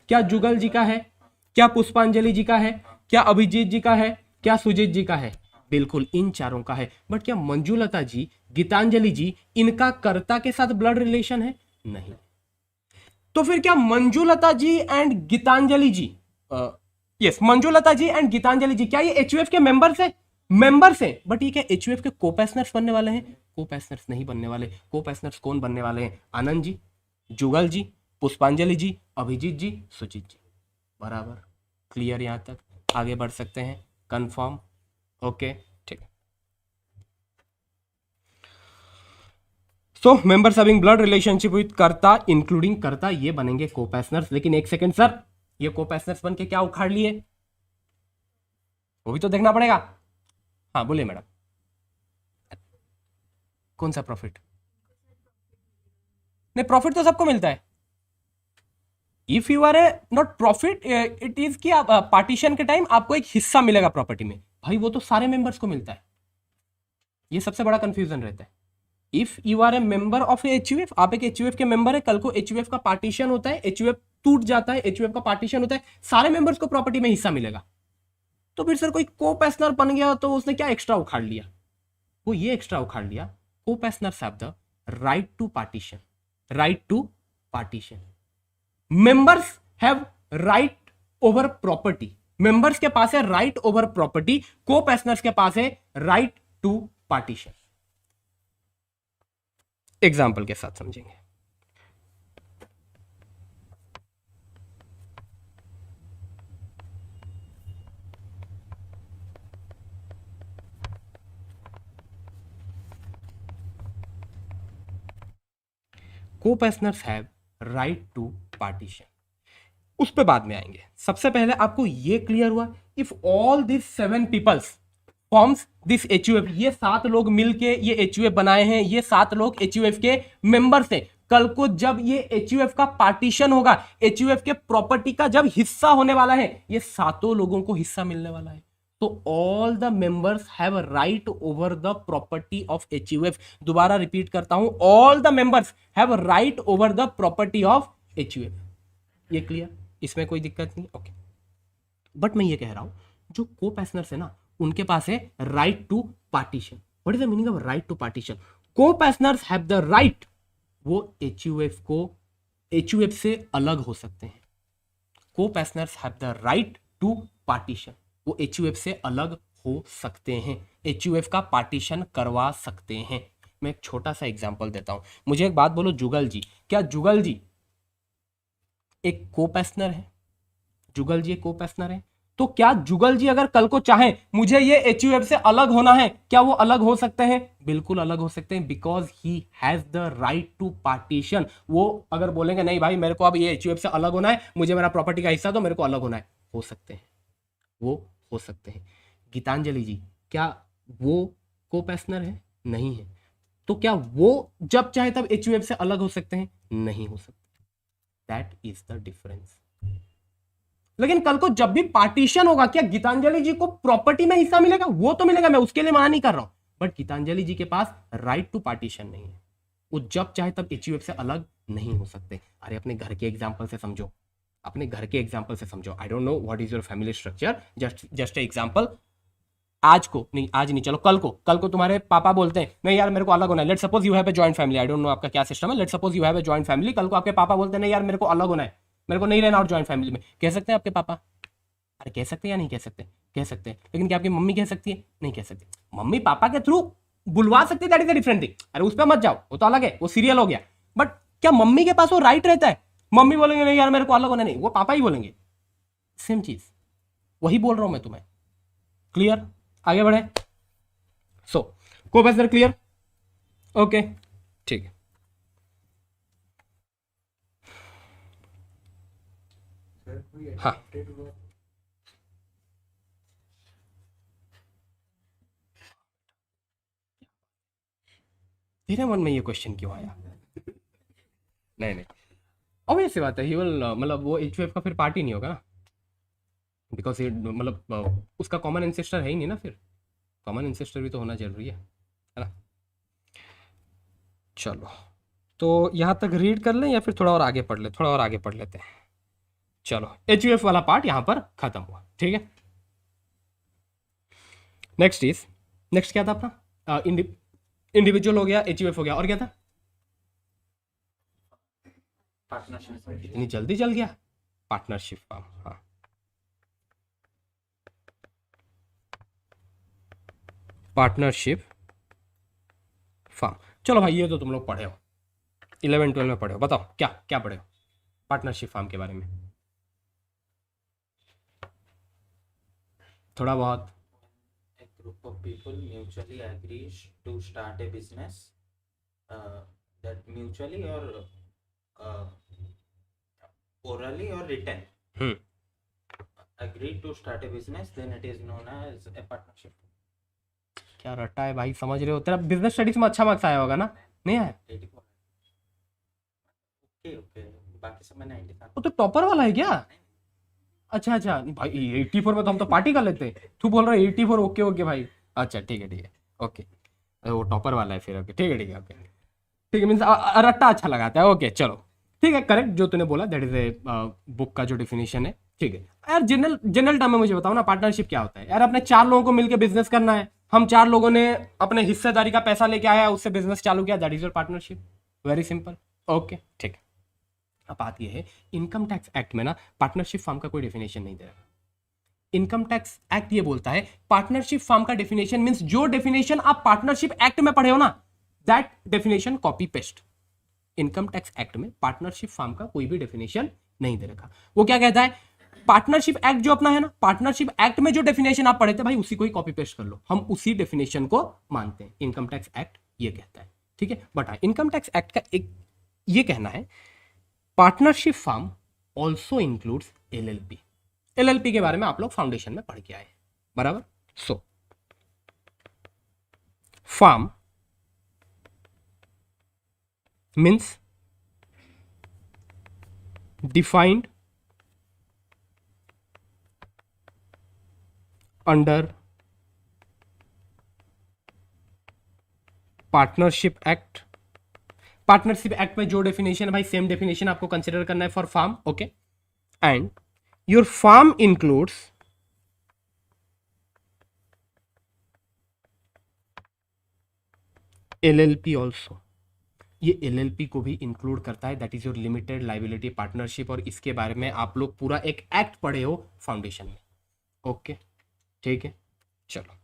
क्या जुगल जी का है? क्या पुष्पांजलि जी का है? क्या अभिजीत जी का है? क्या सुजीत जी का है? बिल्कुल इन चारों का है. बट क्या मंजुलता जी, गीतांजलि जी, इनका कर्ता के साथ ब्लड रिलेशन है? नहीं. तो फिर क्या Manjulata ji and Geetanjali ji, yes, Manjulata ji and Geetanjali ji, क्या ये HUF के मेंबर्स हैं? मेंबर्स हैं. बट ये क्या HUF के को-पैसनर्स बनने वाले हैं? को-पैसनर्स नहीं बनने वाले. को-पैसनर्स कौन बनने वाले हैं? आनंद जी, जुगल जी, पुष्पांजलि जी, अभिजीत जी, सुजीत जी. बराबर, क्लियर. यहां तक आगे बढ़ सकते हैं. कंफर्म. ओके, ठीक. So members having blood relationship with कर्ता इंक्लूडिंग कर्ता, ये बनेंगे को-पैसनर्स. लेकिन एक सेकंड सर, ये को-पैसनर्स बन के क्या उखाड़ लिए? वो भी तो देखना पड़ेगा. हाँ बोलिए मैडम. कौन सा प्रॉफिट? नहीं, प्रॉफिट तो सबको मिलता है. If you are a not profit, it is कि आप पार्टीशन के टाइम आपको एक हिस्सा मिलेगा प्रॉपर्टी में. भाई वो तो सारे मेंबर्स को मिलता है. ये सबसे बड़ा कंफ्यूजन रहता है. If you are a member of HUF, आप एक HUF के मेंबर है, कल को HUF का पार्टीशन होता है, HUF टूट जाता है, HUF का पार्टीशन होता है, सारे मेंबर्स को प्रॉपर्टी में हिस्सा मिलेगा. तो फिर सर कोई को-पैसनर बन गया तो उसने क्या एक्स्ट्रा उखाड़ लिया? वो ये एक्स्ट्रा उखाड़ लिया, coparceners have the right to partition. Right to partition. Members have right over property. Members के पास है राइट ओवर प्रॉपर्टी, को-पैसनर्स के पास है राइट टू पार्टीशन. एग्जाम्पल के साथ समझेंगे. को-पैसनर्स हैव राइट टू पार्टीशन. उस पे बाद में आएंगे. सबसे पहले आपको ये क्लियर हुआ, if all this 7 peoples forms this HUF, ये 7 लोग मिलके ये HUF बनाए हैं, ये 7 लोग HUF के मेंबर्स हैं. कल को जब ये HUF का पार्टीशन होगा, HUF के प्रॉपर्टी का जब हिस्सा होने वाला है, ये 7 लोगों को हिस्सा मिलने वाला है. तो all the members have right over the property of HUF. दोबारा रिपीट करता हूं, all the members have right over the property of HUF. ये क्लियर? इसमें कोई दिक्कत नहीं. ओके, बट मैं ये कह रहा हूं, जो को-पैसनर्स है ना, उनके पास है right to partition. What is the meaning of right to partition? Coparceners have the right, वो HUF से अलग हो सकते हैं. Coparceners have the right to partition, वो HUF से अलग हो सकते हैं, HUF का पार्टीशन करवा सकते हैं. मैं एक छोटा सा एग्जांपल देता हूं. मुझे एक बात बोलो, जुगल जी, क्या जुगल जी एक को-पैसनर है? जुगल जी एक को-पैसनर है. तो क्या जुगल जी अगर कल को चाहें मुझे ये HUF से अलग होना है, क्या वो अलग हो सकते हैं? बिल्कुल अलग हो सकते हैं, because he has the right to partition. वो अगर बोलेंगे नहीं भाई मेरे को अब ये HUF से अलग होना है, मुझे मेरा प्रॉपर्टी का हिस्सा दो, मेरे को अलग होना है, हो सकते हैं, वो हो सकते हैं. गीतांजलि जी, क्या वो को-पैसनर है? नहीं है. तो क्या वो जब चाहे तब HUF से अलग हो सकते हैं? नहीं हो सकते. That is the difference. लेकिन कल को जब भी पार्टीशन होगा, क्या गीतांजलि जी को प्रॉपर्टी में हिस्सा मिलेगा? वो तो मिलेगा, मैं उसके लिए मना नहीं कर रहा हूं, बट गीतांजलि जी के पास राइट टू पार्टीशन नहीं है. वो जब चाहे तब HUF से अलग नहीं हो सकते. अरे अपने घर के एग्जाम्पल से समझो, अपने घर के एग्जाम्पल से समझो. I don't know what is your family structure, just example. आज को नहीं, आज नहीं, चलो कल को तुम्हारे पापा बोलते हैं नहीं यार मेरे को अलग होना है, let suppose you have a joint family, I don't know आपका क्या सिस्टम है, let suppose you have a joint family, कल को आपके पापा बोलते हैं नहीं यार मेरे को अलग होना है, मेरे को नहीं रहना और जॉइंट फैमिली में, कह सकते हैं आपके पापा? अरे कह सकते हैं या नहीं कह सकते? कह सकते हैं। लेकिन क्या आपकी मम्मी कह सकती है? नहीं कह सकती। मम्मी पापा के थ्रू बुलवा सकती है, that is the different thing. अरे उस पर मत जाओ, वो तो अलग है, वो सीरियल हो गया। बट क्या मम्मी के पास वो राइट रहता है? मम्मी बोलेंगे नहीं यार मेरे को अलग होना नहीं, वो पापा ही बोलेंगे। सेम चीज वही बोल रहा हूं मैं तुम्हें। क्लियर? आगे बढ़े। सो को क्लियर? ओके ठीक है। हाँ तेरे मन में ये क्वेश्चन क्यों आया? नहीं नहीं, ऑब्वियस सी बात है, ही विल मतलब वो एचयूएफ का फिर पार्टी नहीं होगा ना, बिकॉज मतलब उसका कॉमन एंसेस्टर है ही नहीं ना, फिर कॉमन एंसेस्टर भी तो होना जरूरी है ना। चलो तो यहाँ तक रीड कर लें या फिर थोड़ा और आगे पढ़ ले? थोड़ा और आगे पढ़ लेते हैं। चलो एचयूएफ वाला पार्ट यहाँ पर खत्म हुआ, ठीक है। नेक्स्ट क्या था अपना? इंडिविजुअल हो गया, एचयूएफ हो गया, और क्या था? पार्टनरशिप। इतनी जल्दी चल गया? पार्टनरशिप फॉर्म, हाँ पार्टनरशिप फॉर्म। चलो भाई ये तो तुम लोग पढ़े हो, 11-12 में पढ़े हो, बताओ क्या क्या पढ़े हो पार्टनरशिप फॉर्म के बारे में? थोड़ा बहुत। A group of people mutually agrees to start a business that mutually or uh, orally or written agreed to start a business, then it is known as a partnership. क्या रट्टा है भाई, समझ रहे हो? तेरा बिजनेस स्टडीज में अच्छा मार्क्स आया होगा ना? नहीं आया? 84. ओके बाकी सब में 90 था। वो तो टॉपर वाला है क्या? अच्छा अच्छा भाई 84 में तो हम तो पार्टी कर लेते हैं, तू बोल रहा है 84? ओके ओके भाई, अच्छा ठीक है ओके, वो टॉपर वाला है फिर, ओके ठीक है ओके ठीक है, मीन्स रट्टा अच्छा लगाता है, ओके चलो ठीक है, करेक्ट जो तूने बोला, दैट इज ए बुक का जो डिफिनेशन है, ठीक है। यार जनरल टर्म में मुझे बताओ ना, पार्टनरशिप क्या होता है यार? अपने 4 लोगों को मिलकर बिजनेस करना है, हम 4 लोगों ने अपने हिस्सेदारी का पैसा लेके आया, उससे बिजनेस चालू किया, that is your partnership. Very simple, okay ठीक है। अब बात यह है, इनकम टैक्स एक्ट में ना पार्टनरशिप फॉर्म का कोई डेफिनेशन नहीं दे रहा। इनकम टैक्स एक्ट ये बोलता है पार्टनरशिप फॉर्म का डेफिनेशन मींस जो डेफिनेशन आप पार्टनरशिप एक्ट में पढ़े हो ना, that definition copy paste. Income tax act में पार्टनरशिप फॉर्म का कोई भी डेफिनेशन नहीं दे रखा। वो क्या कहता है? पार्टनरशिप एक्ट जो अपना है ना, पार्टनरशिप एक्ट में जो डेफिनेशन आप पढ़े थे भाई, उसी को ही कॉपी पेस्ट कर लो, हम उसी डेफिनेशन को मानते हैं। इनकम टैक्स एक्ट ये कहता है, ठीक है। बट हाँ, इनकम टैक्स एक्ट का एक ये कहना है, partnership form also includes LLP. LLP के बारे में आप लोग फाउंडेशन में पढ़ के आए, बराबर। So form means defined under partnership act. Partnership act में जो डेफिनेशन है भाई, सेम डेफिनेशन आपको कंसिडर करना है for firm, okay. And your firm includes LLP also. ये एलएलपी को भी इंक्लूड करता है, that is your limited liability partnership, और इसके बारे में आप लोग पूरा एक एक्ट पढ़े हो फाउंडेशन में, ओके ठीक है। चलो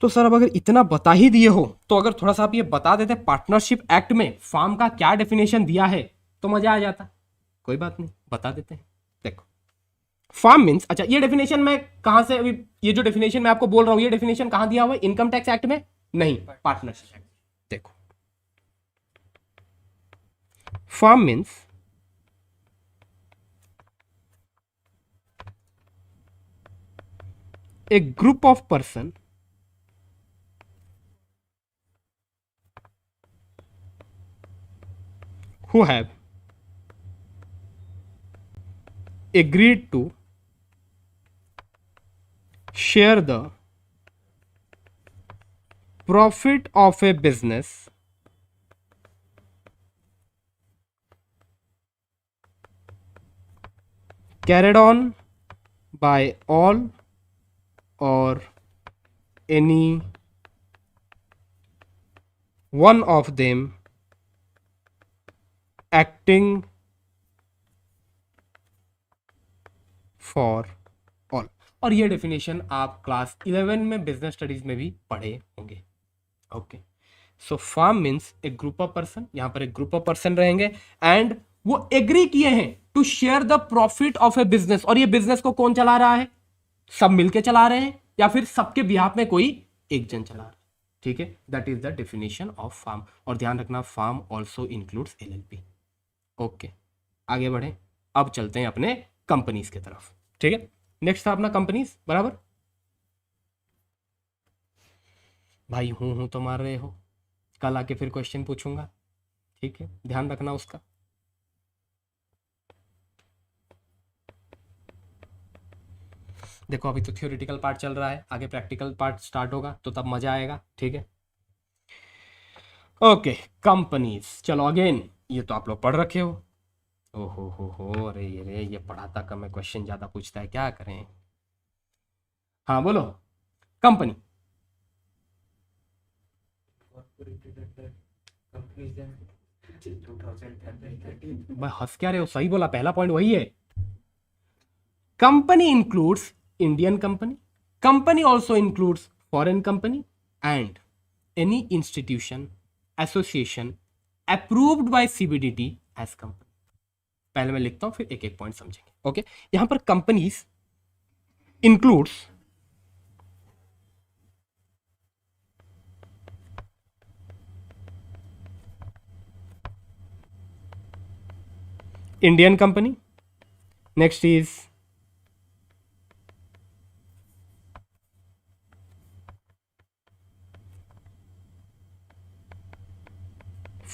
तो सर अब अगर इतना बता ही दिए हो, तो अगर थोड़ा सा आप ये बता देते पार्टनरशिप एक्ट में फार्म का क्या डेफिनेशन दिया है तो मजा आ जाता। कोई बात नहीं, बता देते हैं। देखो फार्म मीन्स, अच्छा ये डेफिनेशन मैं कहां से, अभी ये जो डेफिनेशन मैं आपको बोल रहा हूं, ये डेफिनेशन कहां दिया हुआ है? इनकम टैक्स एक्ट में नहीं, पार्टनरशिप एक्ट। देखो firm means a group of person who have agreed to share the profit of a business carried on by all or any one of them acting for all। और ये definition आप class 11 में business studies में भी पढ़े होंगे। Okay, so firm means एक group of person, यहां पर एक ग्रुप ऑफ पर्सन रहेंगे एंड वो एग्री किए हैं to share the profit of a business. और ये बिजनेस को कौन चला रहा है? सब मिलके चला रहे हैं या फिर सबके बिहाफ में कोई एक जन चला रहा है। ठीक है, that is the definition of firm. और ध्यान रखना, firm also includes LLP. Okay, आगे बढ़े, अब चलते हैं अपने कंपनीज की तरफ। ठीक है, नेक्स्ट था अपना कंपनीज, बराबर भाई। हूं तो मार रहे हो, कल आके फिर क्वेश्चन पूछूंगा। ठीक है, ध्यान रखना उसका। देखो अभी तो थ्योरेटिकल पार्ट चल रहा है, आगे प्रैक्टिकल पार्ट स्टार्ट होगा तो तब मजा आएगा। ठीक है, ओके, कंपनीज। चलो अगेन, ये तो आप लोग पढ़ रखे हो। ओहो हो, अरे ये पढ़ाता कम है, क्वेश्चन ज्यादा पूछता है, क्या करें। हाँ बोलो, कंपनी। भाई हंस क्या रहे हो, सही बोला, पहला पॉइंट वही है। Company includes Indian company, company also includes foreign company and any institution association approved by CBDT as company. पहले मैं लिखता हूं, फिर एक एक पॉइंट समझेंगे। ओके, यहां पर companies includes Indian company, next is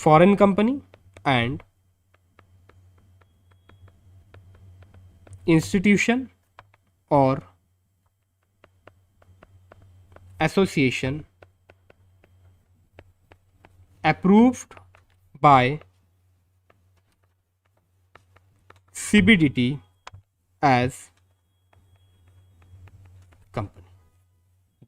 foreign company and institution or association approved by CBDT as company.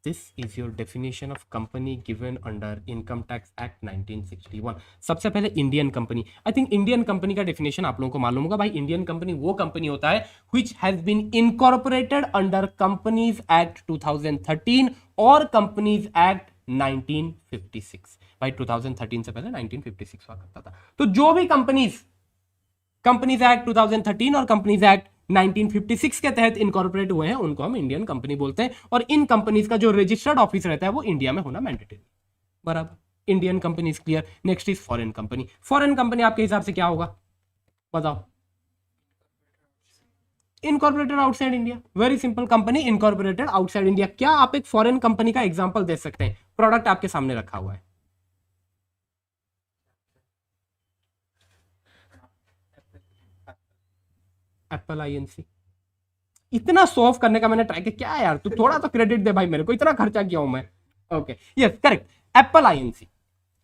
This is your definition of company given under Income Tax Act 1961. सबसे पहले Indian company. I think Indian company का definition आप लोगों को मालूम होगा। भाई Indian company वो कंपनी होता है which has been incorporated under Companies Act 2013 और Companies Act 1956। भाई 2013 से पहले 1956 हुआ करता था। तो जो भी कंपनीज एक्ट 2013 और कंपनीज एक्ट 1956 के तहत इनकॉर्पोरेट हुए हैं उनको हम इंडियन कंपनी बोलते हैं। और इन कंपनीज का जो रजिस्टर्ड ऑफिस रहता है वो इंडिया में होना मैंडेटरी, बराबर। Indian company is clear. Next is foreign company. Foreign company आपके हिसाब से क्या होगा, बताओ? Incorporated outside India. Very simple, company incorporated outside India. क्या आप एक फॉरेन कंपनी का एग्जांपल दे सकते हैं? प्रोडक्ट आपके सामने रखा हुआ है, एप्पल आईएनसी। इतना सॉल्व करने का मैंने ट्राई किया, क्या यार तू थोड़ा तो क्रेडिट दे भाई मेरे को, इतना खर्चा किया हूं मैं। Okay, yes correct, Apple INC.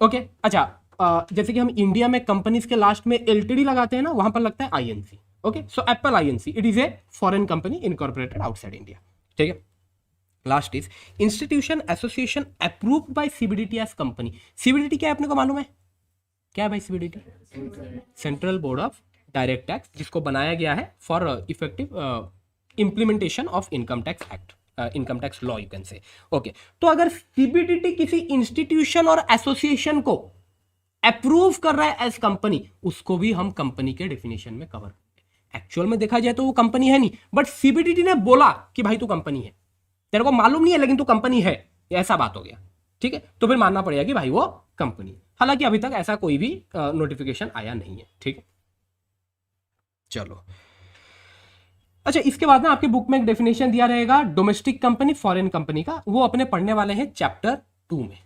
Okay, अच्छा, जैसे कि हम इंडिया में कंपनीज के लास्ट में एलटीडी लगाते हैं ना, वहां पर लगता है INC. Okay, so Apple INC, it is a foreign company incorporated outside India. ठीक है, last is institution association approved by CBDT as company. CBDT क्या है अपने को मालूम है? क्या है भाई CBDT? Central board of direct tax, जिसको बनाया गया है for effective implementation of income tax act, income tax law you can say. Okay, तो अगर सीबीडीटी किसी इंस्टीट्यूशन और एसोसिएशन को अप्रूव कर रहा है एज कंपनी, उसको भी हम कंपनी के डेफिनेशन में कवर करेंगे। एक्चुअल में देखा जाए तो वो कंपनी है नहीं, बट सीबीडीटी ने बोला कि भाई तू कंपनी है, तेरे को मालूम नहीं है लेकिन तू कंपनी है, ऐसा बात हो गया। ठीक है, तो फिर मानना पड़ेगा कि भाई वो कंपनी। हालांकि अभी तक ऐसा कोई भी नोटिफिकेशन आया नहीं है। ठीक है, चलो अच्छा, इसके बाद ना आपके बुक में एक डेफिनेशन दिया रहेगा डोमेस्टिक कंपनी फॉरेन कंपनी का, वो अपने पढ़ने वाले हैं चैप्टर 2 में।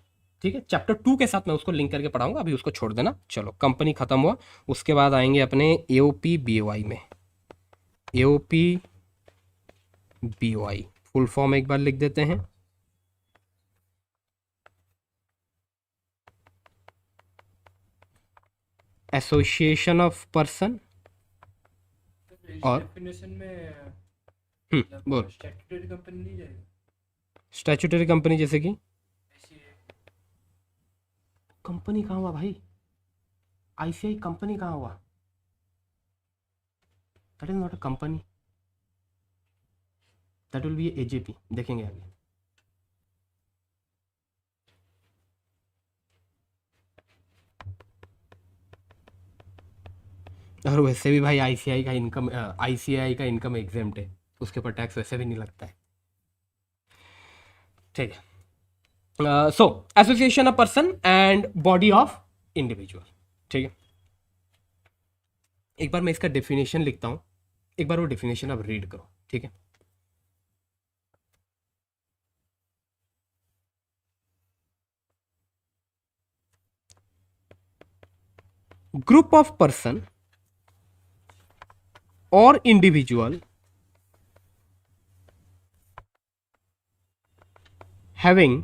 ठीक है, चैप्टर 2 के साथ मैं उसको लिंक करके पढ़ाऊंगा, अभी उसको छोड़ देना। चलो, कंपनी खत्म हुआ, उसके बाद आएंगे अपने एओपी बीओआई में। एओपी बीओआई फुल फॉर्म एक बार लिख देते हैं। एसोसिएशन ऑफ पर्सन और डेफिनेशन में बोल। स्टैट्यूटरी कंपनी नहीं जाएगा? स्टैट्यूटरी कंपनी जैसे कि ऐसी है। कंपनी कहाँ हुआ भाई, आईसीआई कंपनी कहाँ हुआ, that is not a company, that will be AJP, देखेंगे आगे। और वैसे भी भाई आईसीआई का इनकम एग्जेम्प्ट है, उसके ऊपर टैक्स वैसे भी नहीं लगता है, ठीक है। So association of person and body of individual, ठीक है। एक बार मैं इसका डेफिनेशन लिखता हूं, एक बार वो डेफिनेशन आप रीड करो, ठीक है। Group of person or individual having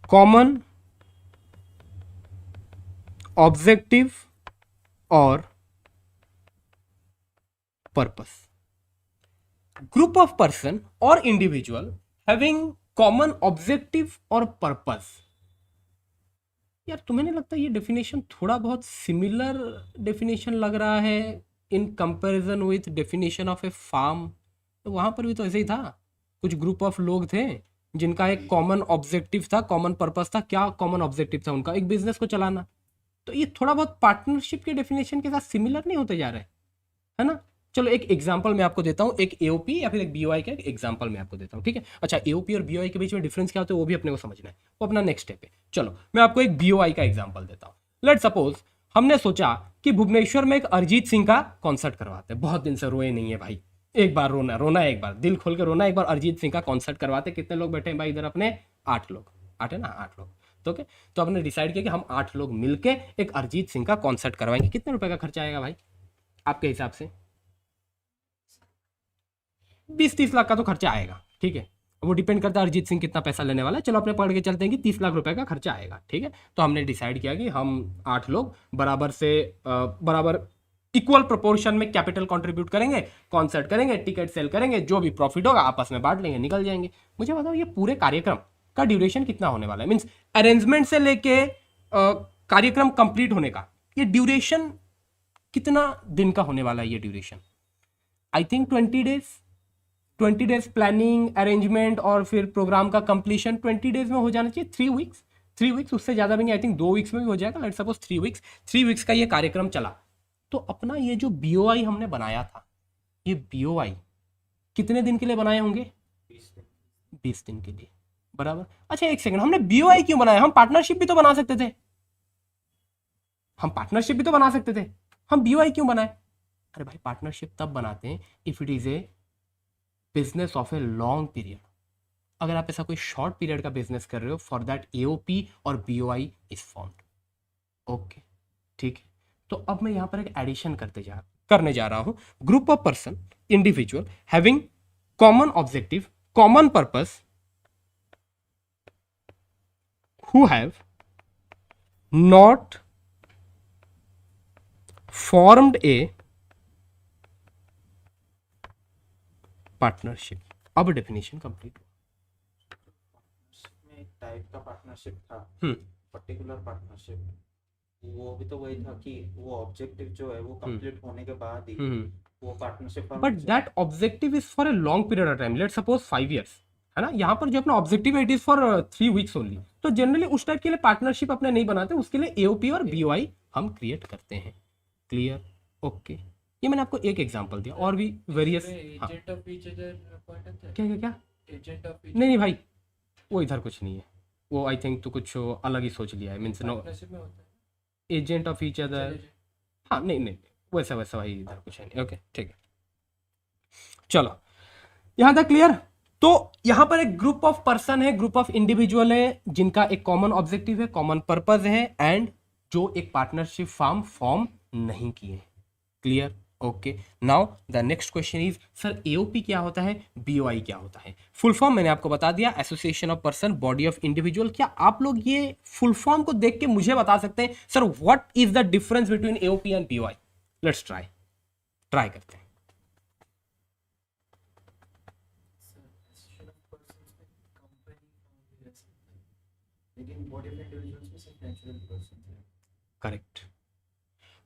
common objective or purpose. Group of person or individual having common objective or purpose. यार तुम्हें नहीं लगता ये डेफिनेशन थोड़ा बहुत सिमिलर डेफिनेशन लग रहा है in comparison with definition of a firm? तो वहां पर भी तो ऐसे ही था, कुछ ग्रुप ऑफ लोग थे जिनका एक कॉमन ऑब्जेक्टिव था, कॉमन पर्पस था। क्या कॉमन ऑब्जेक्टिव था उनका? एक बिजनेस को चलाना। तो ये थोड़ा बहुत पार्टनरशिप के डेफिनेशन के साथ सिमिलर नहीं होते जा रहे है ना? चलो एक एग्जांपल मैं आपको देता हूँ, एक एओपी या फिर एक बीओआई का एग्जांपल मैं आपको देता हूँ, ठीक है। अच्छा, एओपी और बीओआई के बीच में डिफरेंस क्या होता है वो भी अपने को समझना है, वो अपना नेक्स्ट स्टेप है। चलो मैं आपको एक बीओआई का एग्जांपल देता हूँ। लेट सपोज हमने सोचा कि भुवनेश्वर में एक अरिजीत सिंह का कॉन्सर्ट करवाते हैं, बहुत दिन से रोए नहीं है भाई, एक बार रोना है, एक बार दिल खोल के रोना, एक बार अरिजीत सिंह का कॉन्सर्ट करवाते। कितने लोग बैठे हैं भाई इधर अपने? 8 लोग, 8 है ना, 8 लोग। तो ओके, तो हमने डिसाइड किया कि हम 8 लोग मिलके एक अरिजीत सिंह का कॉन्सर्ट करवाएंगे। कितने रुपए का खर्चा आएगा भाई आपके हिसाब से? 20-30 लाख का तो खर्चा आएगा, ठीक है। वो डिपेंड करता है अरिजीत सिंह कितना पैसा लेने वाला है। चलो अपने पकड़ के चलते हैं कि 30 लाख रुपए का खर्चा आएगा, ठीक है। तो हमने डिसाइड किया कि हम 8 लोग बराबर इक्वल प्रोपोर्शन में कैपिटल कंट्रीब्यूट करेंगे, कॉन्सर्ट करेंगे, टिकट सेल करेंगे, जो भी प्रॉफिट होगा आपस में बांट लेंगे, निकल जाएंगे। मुझे बताओ ये पूरे कार्यक्रम का ड्यूरेशन कितना होने वाला है? मीन्स अरेंजमेंट से लेके कार्यक्रम कंप्लीट होने का ये ड्यूरेशन कितना दिन का होने वाला है? ये duration I think 20 days planning, arrangement और फिर प्रोग्राम का कंप्लीशन 20 डेज में हो जाना चाहिए। 3 वीक्स, उससे ज़्यादा भी नहीं, आई थिंक 2 वीक्स में भी हो जाएगा। लेट्स सपोज 3 वीक्स का ये कार्यक्रम चला। तो अपना ये जो बीओआई हमने बनाया था, ये बीओआई कितने दिन के लिए बनाए होंगे? 20 दिन के लिए, बराबर। अच्छा एक सेकंड, हमने बीओआई क्यों बनाया? हम पार्टनरशिप भी तो बना सकते थे, हम बीओआई क्यों बनाए? अरे भाई पार्टनरशिप तब बनाते हैं if it is A business of a long period. अगर आप ऐसा कोई शॉर्ट पीरियड का बिजनेस कर रहे हो, फॉर दैट एओपी और बीओआई इज फॉर्म्ड। ओके ठीक है। तो अब मैं यहां पर एक एडिशन करने जा रहा हूं। Group of person, individual having common objective, common purpose, who have not formed a partnership। अब डेफिनेशन कंप्लीट में एक टाइप का पार्टनरशिप था, हुआ। पर्टिकुलर पार्टनरशिप, वो भी तो वही था कि वो ऑब्जेक्टिव जो है वो कंप्लीट होने के बाद ही वो partnership. But that objective is for a long period of time, let suppose 5 years, है ना। यहाँ पर जो अपना ऑब्जेक्टिव है it is for 3 weeks only. तो जनरली उस टाइप के लिए पार्टनरशिप अपने नहीं बनाते, उसके लिए एओपी और बीओआई हम क्रिएट करते हैं। क्लियर? ओके, ये मैंने आपको एक एग्जांपल दिया, और भी various. Agent of each other point होता है? क्या? एजेंट ऑफ ईच नहीं भाई, वो इधर कुछ नहीं है, वो आई थिंक तो कुछ अलग ही सोच लिया है। मीन्स नो पार्टनरशिप में होता है। एजेंट ऑफ ईच अदर, हाँ नहीं वैसा भाई इधर कुछ है नहीं। ओके ठीक है, चलो यहां तक क्लियर। तो यहां पर एक ग्रुप ऑफ पर्सन है, ग्रुप ऑफ इंडिविजुअल है, जिनका एक कॉमन ऑब्जेक्टिव है, कॉमन पर्पस है, एंड जो एक पार्टनरशिप फॉर्म नहीं किए। Clear? Okay, now the next question is sir AOP क्या होता है, बीओआई क्या होता है? फुल फॉर्म मैंने आपको बता दिया, association of person, body of individual. क्या आप लोग ये फुल फॉर्म को देख के मुझे बता सकते हैं sir what is the difference between AOP and BOI? Let's try करते हैं। बॉडी ऑफ इंडिविजुअल्स में सिर्फ नेचुरल पर्सन है. Correct.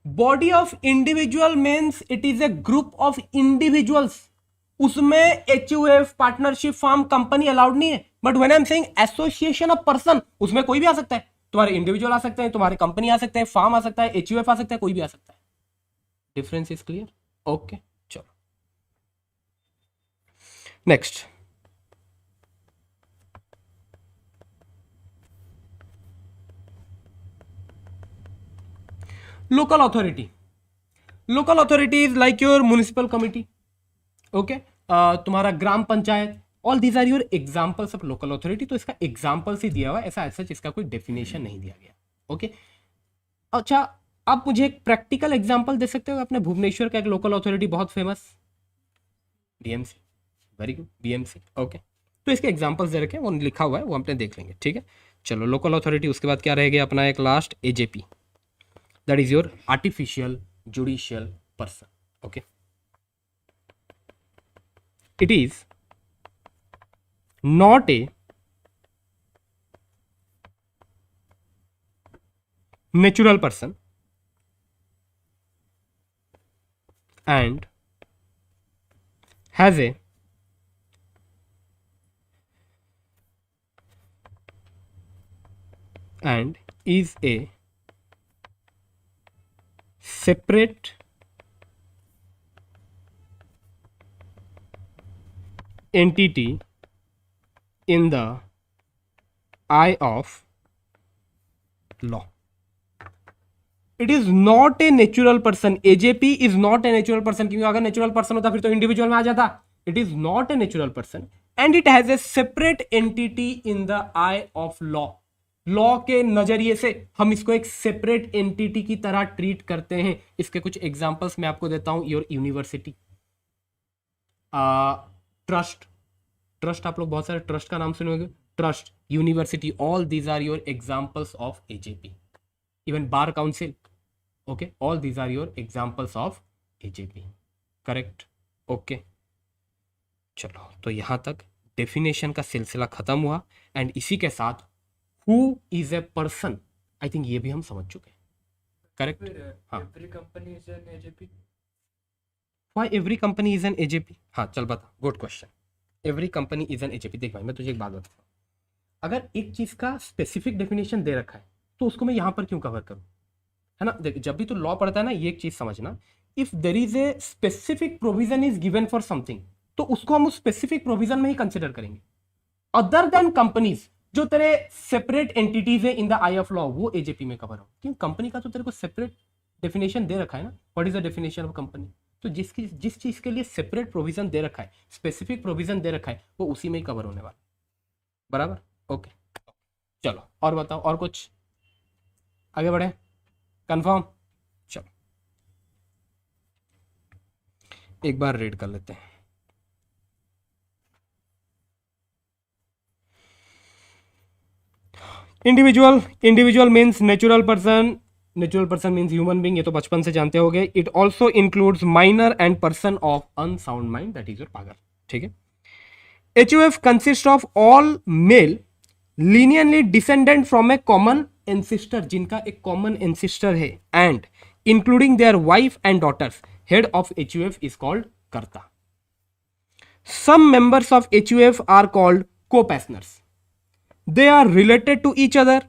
Body of individual means it is a group of individuals. उसमें HUF, partnership, firm, company allowed नहीं है. But when I am saying association of person, उसमें कोई भी आ सकता है. तुम्हारे इंडिविजुअल आ सकते हैं, तुम्हारे कंपनी आ सकते हैं, फार्म आ सकता है, एचयूएफ आ सकता है, कोई भी आ सकता है. Difference is clear? ओके, चलो next. Local authority. Local authority is like your municipal committee. Okay, तुम्हारा ग्राम panchayat. All these are your examples of local authority. तो इसका एग्जाम्पल से दिया हुआ है, ऐसा सच इसका कोई डेफिनेशन नहीं दिया गया. ओके, अच्छा आप मुझे एक प्रैक्टिकल एग्जाम्पल दे सकते हो? अपने भुवनेश्वर का एक लोकल अथॉरिटी बहुत famous, BMC. Very good, BMC. Okay, तो इसके एग्जाम्पल्स दे रखे हैं, वो लिखा हुआ है, वो अपने देख लेंगे. ठीक है, चलो लोकल अथॉरिटी. उसके बाद क्या रहेगा अपना एक last, AJP. That is your artificial judicial person. Okay, it is not a natural person and has a and is a separate entity in the eye of law. It is not a natural person. AJP is not a natural person, क्योंकि अगर natural person होता फिर तो individual में आ जाता. It is not a natural person and it has a separate entity in the eye of law. Law के नजरिए से हम इसको एक सेपरेट एंटिटी की तरह ट्रीट करते हैं. इसके कुछ एग्जांपल्स मैं आपको देता हूं. Your university, trust. ट्रस्ट आप लोग बहुत सारे ट्रस्ट का नाम सुनोगे. Trust, university, all these are your examples of AJP. Even bar council. Okay, all these are your examples of AJP. Correct. Okay, चलो तो यहां तक डेफिनेशन का सिलसिला खत्म हुआ. एंड इसी के साथ who is a person, I think ये भी हम समझ चुके हैं. करेक्ट. हाँ, every company is an AJP. Why every company is an AJP? हाँ चल बता. Good question. Every company is an AJP. देख भाई मैं तुझे एक बात बताता हूँ. अगर एक चीज का स्पेसिफिक डेफिनेशन दे रखा है तो उसको मैं यहाँ पर क्यों कवर करूँ? है ना. देख जब भी तू लॉ पढ़ता है ना, ये एक चीज समझना, if there is a specific provision is given for something तो उसको हम उस स्पेसिफिक प्रोविजन में ही कंसिडर करेंगे. अदर देन कंपनीज, जो तेरे सेपरेट एंटिटीज है in the I of law, वो एजेपी में कवर हो. क्योंकि कंपनी का तो तेरे को सेपरेट डेफिनेशन दे रखा है ना. What is the definition of company? तो जिस चीज के लिए सेपरेट प्रोविजन दे रखा है, स्पेसिफिक प्रोविजन दे रखा है, वो उसी में ही कवर होने वाला. बराबर. ओके, चलो और बताओ, और कुछ आगे बढ़े? कंफर्म. चलो एक बार रीड कर लेते हैं. Individual means natural person. Natural person means human being, ये तो बचपन से जानते होगे. It also includes minor and person of unsound mind, that is your पागल. ठीक है. HUF consist of all male lineally descendant from a common ancestor, जिनका एक कॉमन एंसिस्टर है, and including their wife and daughters. Head of HUF is called karta. Some members of HUF are called co-passioners. They are related to each other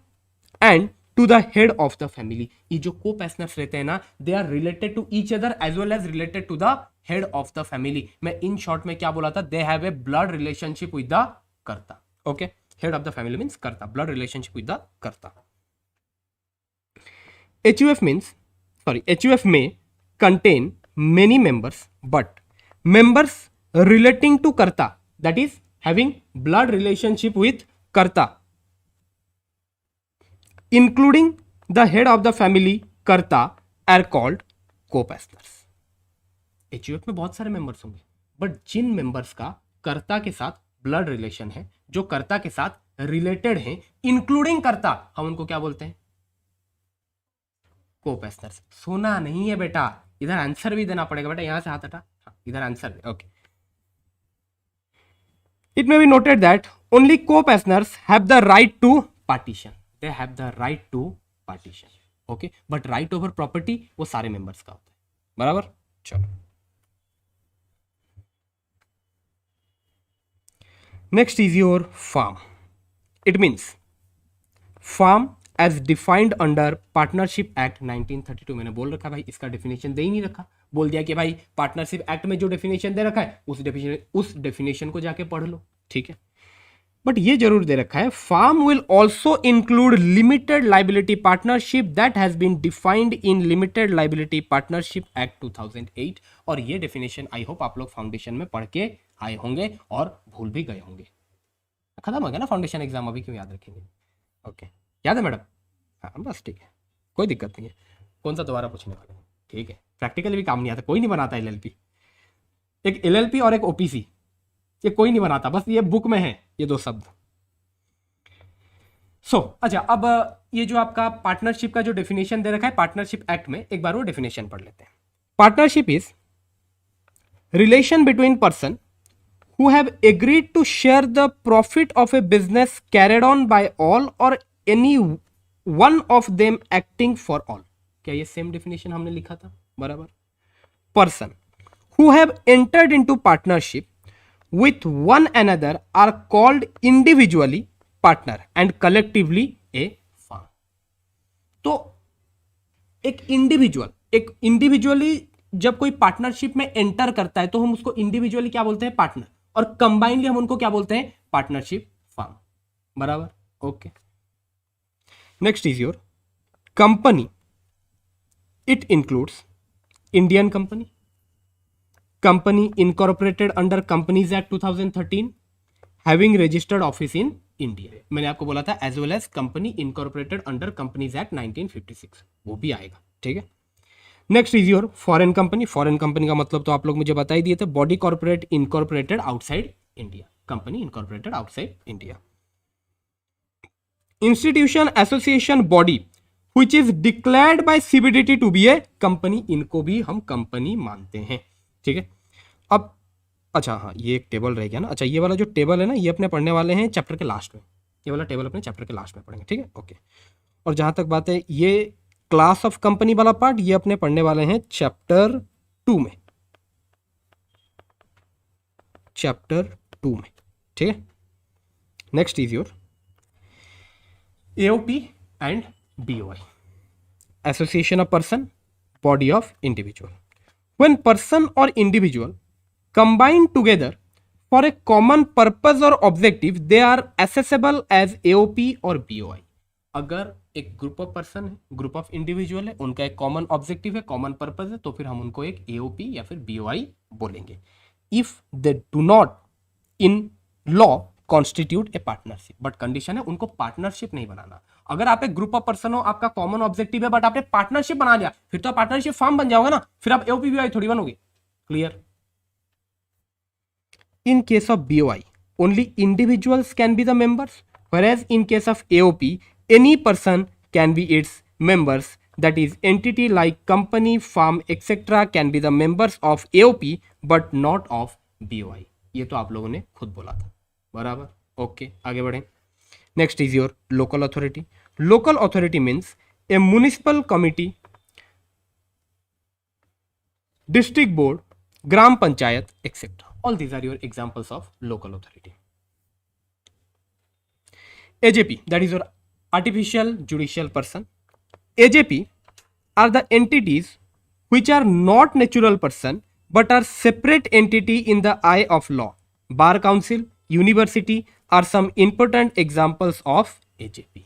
and to the head of the family. ये जो co-passioners रहते हैं ना, they are related to each other as well as related to the head of the family. मैं in short में क्या बोला था? They have a blood relationship with the कर्ता. Okay, head of the family means कर्ता, blood relationship with the कर्ता. HUF may contain many members, but members relating to कर्ता, that is having blood relationship with कर्ता, including the head of the family कर्ता, are called co-passioners. HUF में बहुत सारे members होंगे, but Jin members का कर्ता के साथ ब्लड रिलेशन है, जो कर्ता के साथ रिलेटेड हैं, इंक्लूडिंग कर्ता, हम उनको क्या बोलते हैं? co-passioners. सोना नहीं है बेटा, इधर आंसर भी देना पड़ेगा बेटा. यहां से हाथ हटा. हाँ, इधर answer. Okay. It may be noted that only co-passioners have the right to partition. They have the right to partition, okay, but right over property वो सारे मेंबर्स का होता है, बराबर। चलो next is your firm. It means firm as defined under partnership act 1932। मैंने बोल रखा भाई, इसका डेफिनेशन दे ही नहीं रखा, बोल दिया कि भाई पार्टनरशिप एक्ट में जो डेफिनेशन दे रखा है उस डेफिनेशन को जाके पढ़ लो, ठीक है। बट ये जरूर दे रखा है, firm will also include limited liability partnership that has been defined in limited liability partnership act 2008। और ये डेफिनेशन आई होप आप लोग फाउंडेशन में पढ़ के आए होंगे और भूल भी गए होंगे। खत्म हो गया ना फाउंडेशन एग्जाम, अभी क्यों याद रखेंगे? ओके, याद है मैडम? हाँ बस ठीक है, कोई दिक्कत नहीं है। कौन सा दोबारा पूछने वाले हैं? ठीक है, प्रैक्टिकली भी काम नहीं आता, कोई नहीं बनाता एलएलपी। एक एलएलपी और एक ओपीसी, ये कोई नहीं बनाता, बस ये बुक में है ये दो शब्द। अच्छा, अब ये जो आपका पार्टनरशिप का जो डेफिनेशन दे रखा है पार्टनरशिप एक्ट में, एक बार वो डेफिनेशन पढ़ लेते हैं। Partnership is relation between person who have agreed to share the profit of a business carried on by all or any one of them acting for all। क्या ये सेम डेफिनेशन हमने लिखा था? बराबर। Person who have entered into partnership with one another are called individually partner and collectively a firm। तो एक individually जब कोई पार्टनरशिप में एंटर करता है तो हम उसको इंडिविजुअली क्या बोलते हैं? पार्टनर। और कंबाइनली हम उनको क्या बोलते हैं? पार्टनरशिप फर्म, बराबर। Okay, next is your company. It includes Indian company, company incorporated under companies act 2013 having registered office in India. मैंने आपको बोला था as well as company incorporated under companies act 1956, वो भी आएगा, ठीक है। Next is your foreign company. Foreign company का मतलब तो आप लोग मुझे बता ही दिए थे, body corporate incorporated outside India, company incorporated outside India. Institution association body which is declared by CBDT to be a company, इनको भी हम कंपनी मानते हैं, ठीक है। अब अच्छा हाँ, ये एक टेबल रह गया ना। अच्छा, ये वाला जो टेबल है ना, ये अपने पढ़ने वाले हैं चैप्टर के लास्ट में, ये वाला टेबल अपने चैप्टर के लास्ट में पढ़ेंगे, ठीक है। ओके, और जहां तक बात है ये क्लास ऑफ कंपनी वाला पार्ट, ये अपने पढ़ने वाले हैं चैप्टर 2 में, चैप्टर 2 में, ठीक है। Next is your AOP and BOI, association of person, body of individual. When person और individual combine together for a common purpose और objective they are assessable as AOP और बीओआई। अगर एक ग्रुप ऑफ पर्सन है, group of individual है, उनका एक common objective है, कॉमन पर्पस है, तो फिर हम उनको एक एओपी या फिर बीओआई बोलेंगे। If they do not in law constitute A partnership, but condition है उनको पार्टनरशिप नहीं बनाना। अगर आप एक ग्रुप ऑफ पर्सन हो, आपका कॉमन ऑब्जेक्टिव है, बट आपने पार्टनरशिप बना लिया, फिर तो पार्टनरशिप फॉर्म बन जाओगे ना, फिर आप एओपी बीओआई थोड़ी बनोगे। Clear? In case of BOI only individuals can be the members, whereas in case of AOP any person can be its members, that is entity like company, firm etc can be the members of AOP but not of BOI। ये तो आप लोगों ने खुद बोला था, बराबर। Okay, आगे बढ़ें। Next is your local authority. Local authority means a municipal committee, district board, gram panchayat etcetera. All these are your examples of local authority. AJP, that is your artificial judicial person. AJP are the entities which are not natural person but are separate entity in the eye of law. Bar Council, University are some important examples of AJP।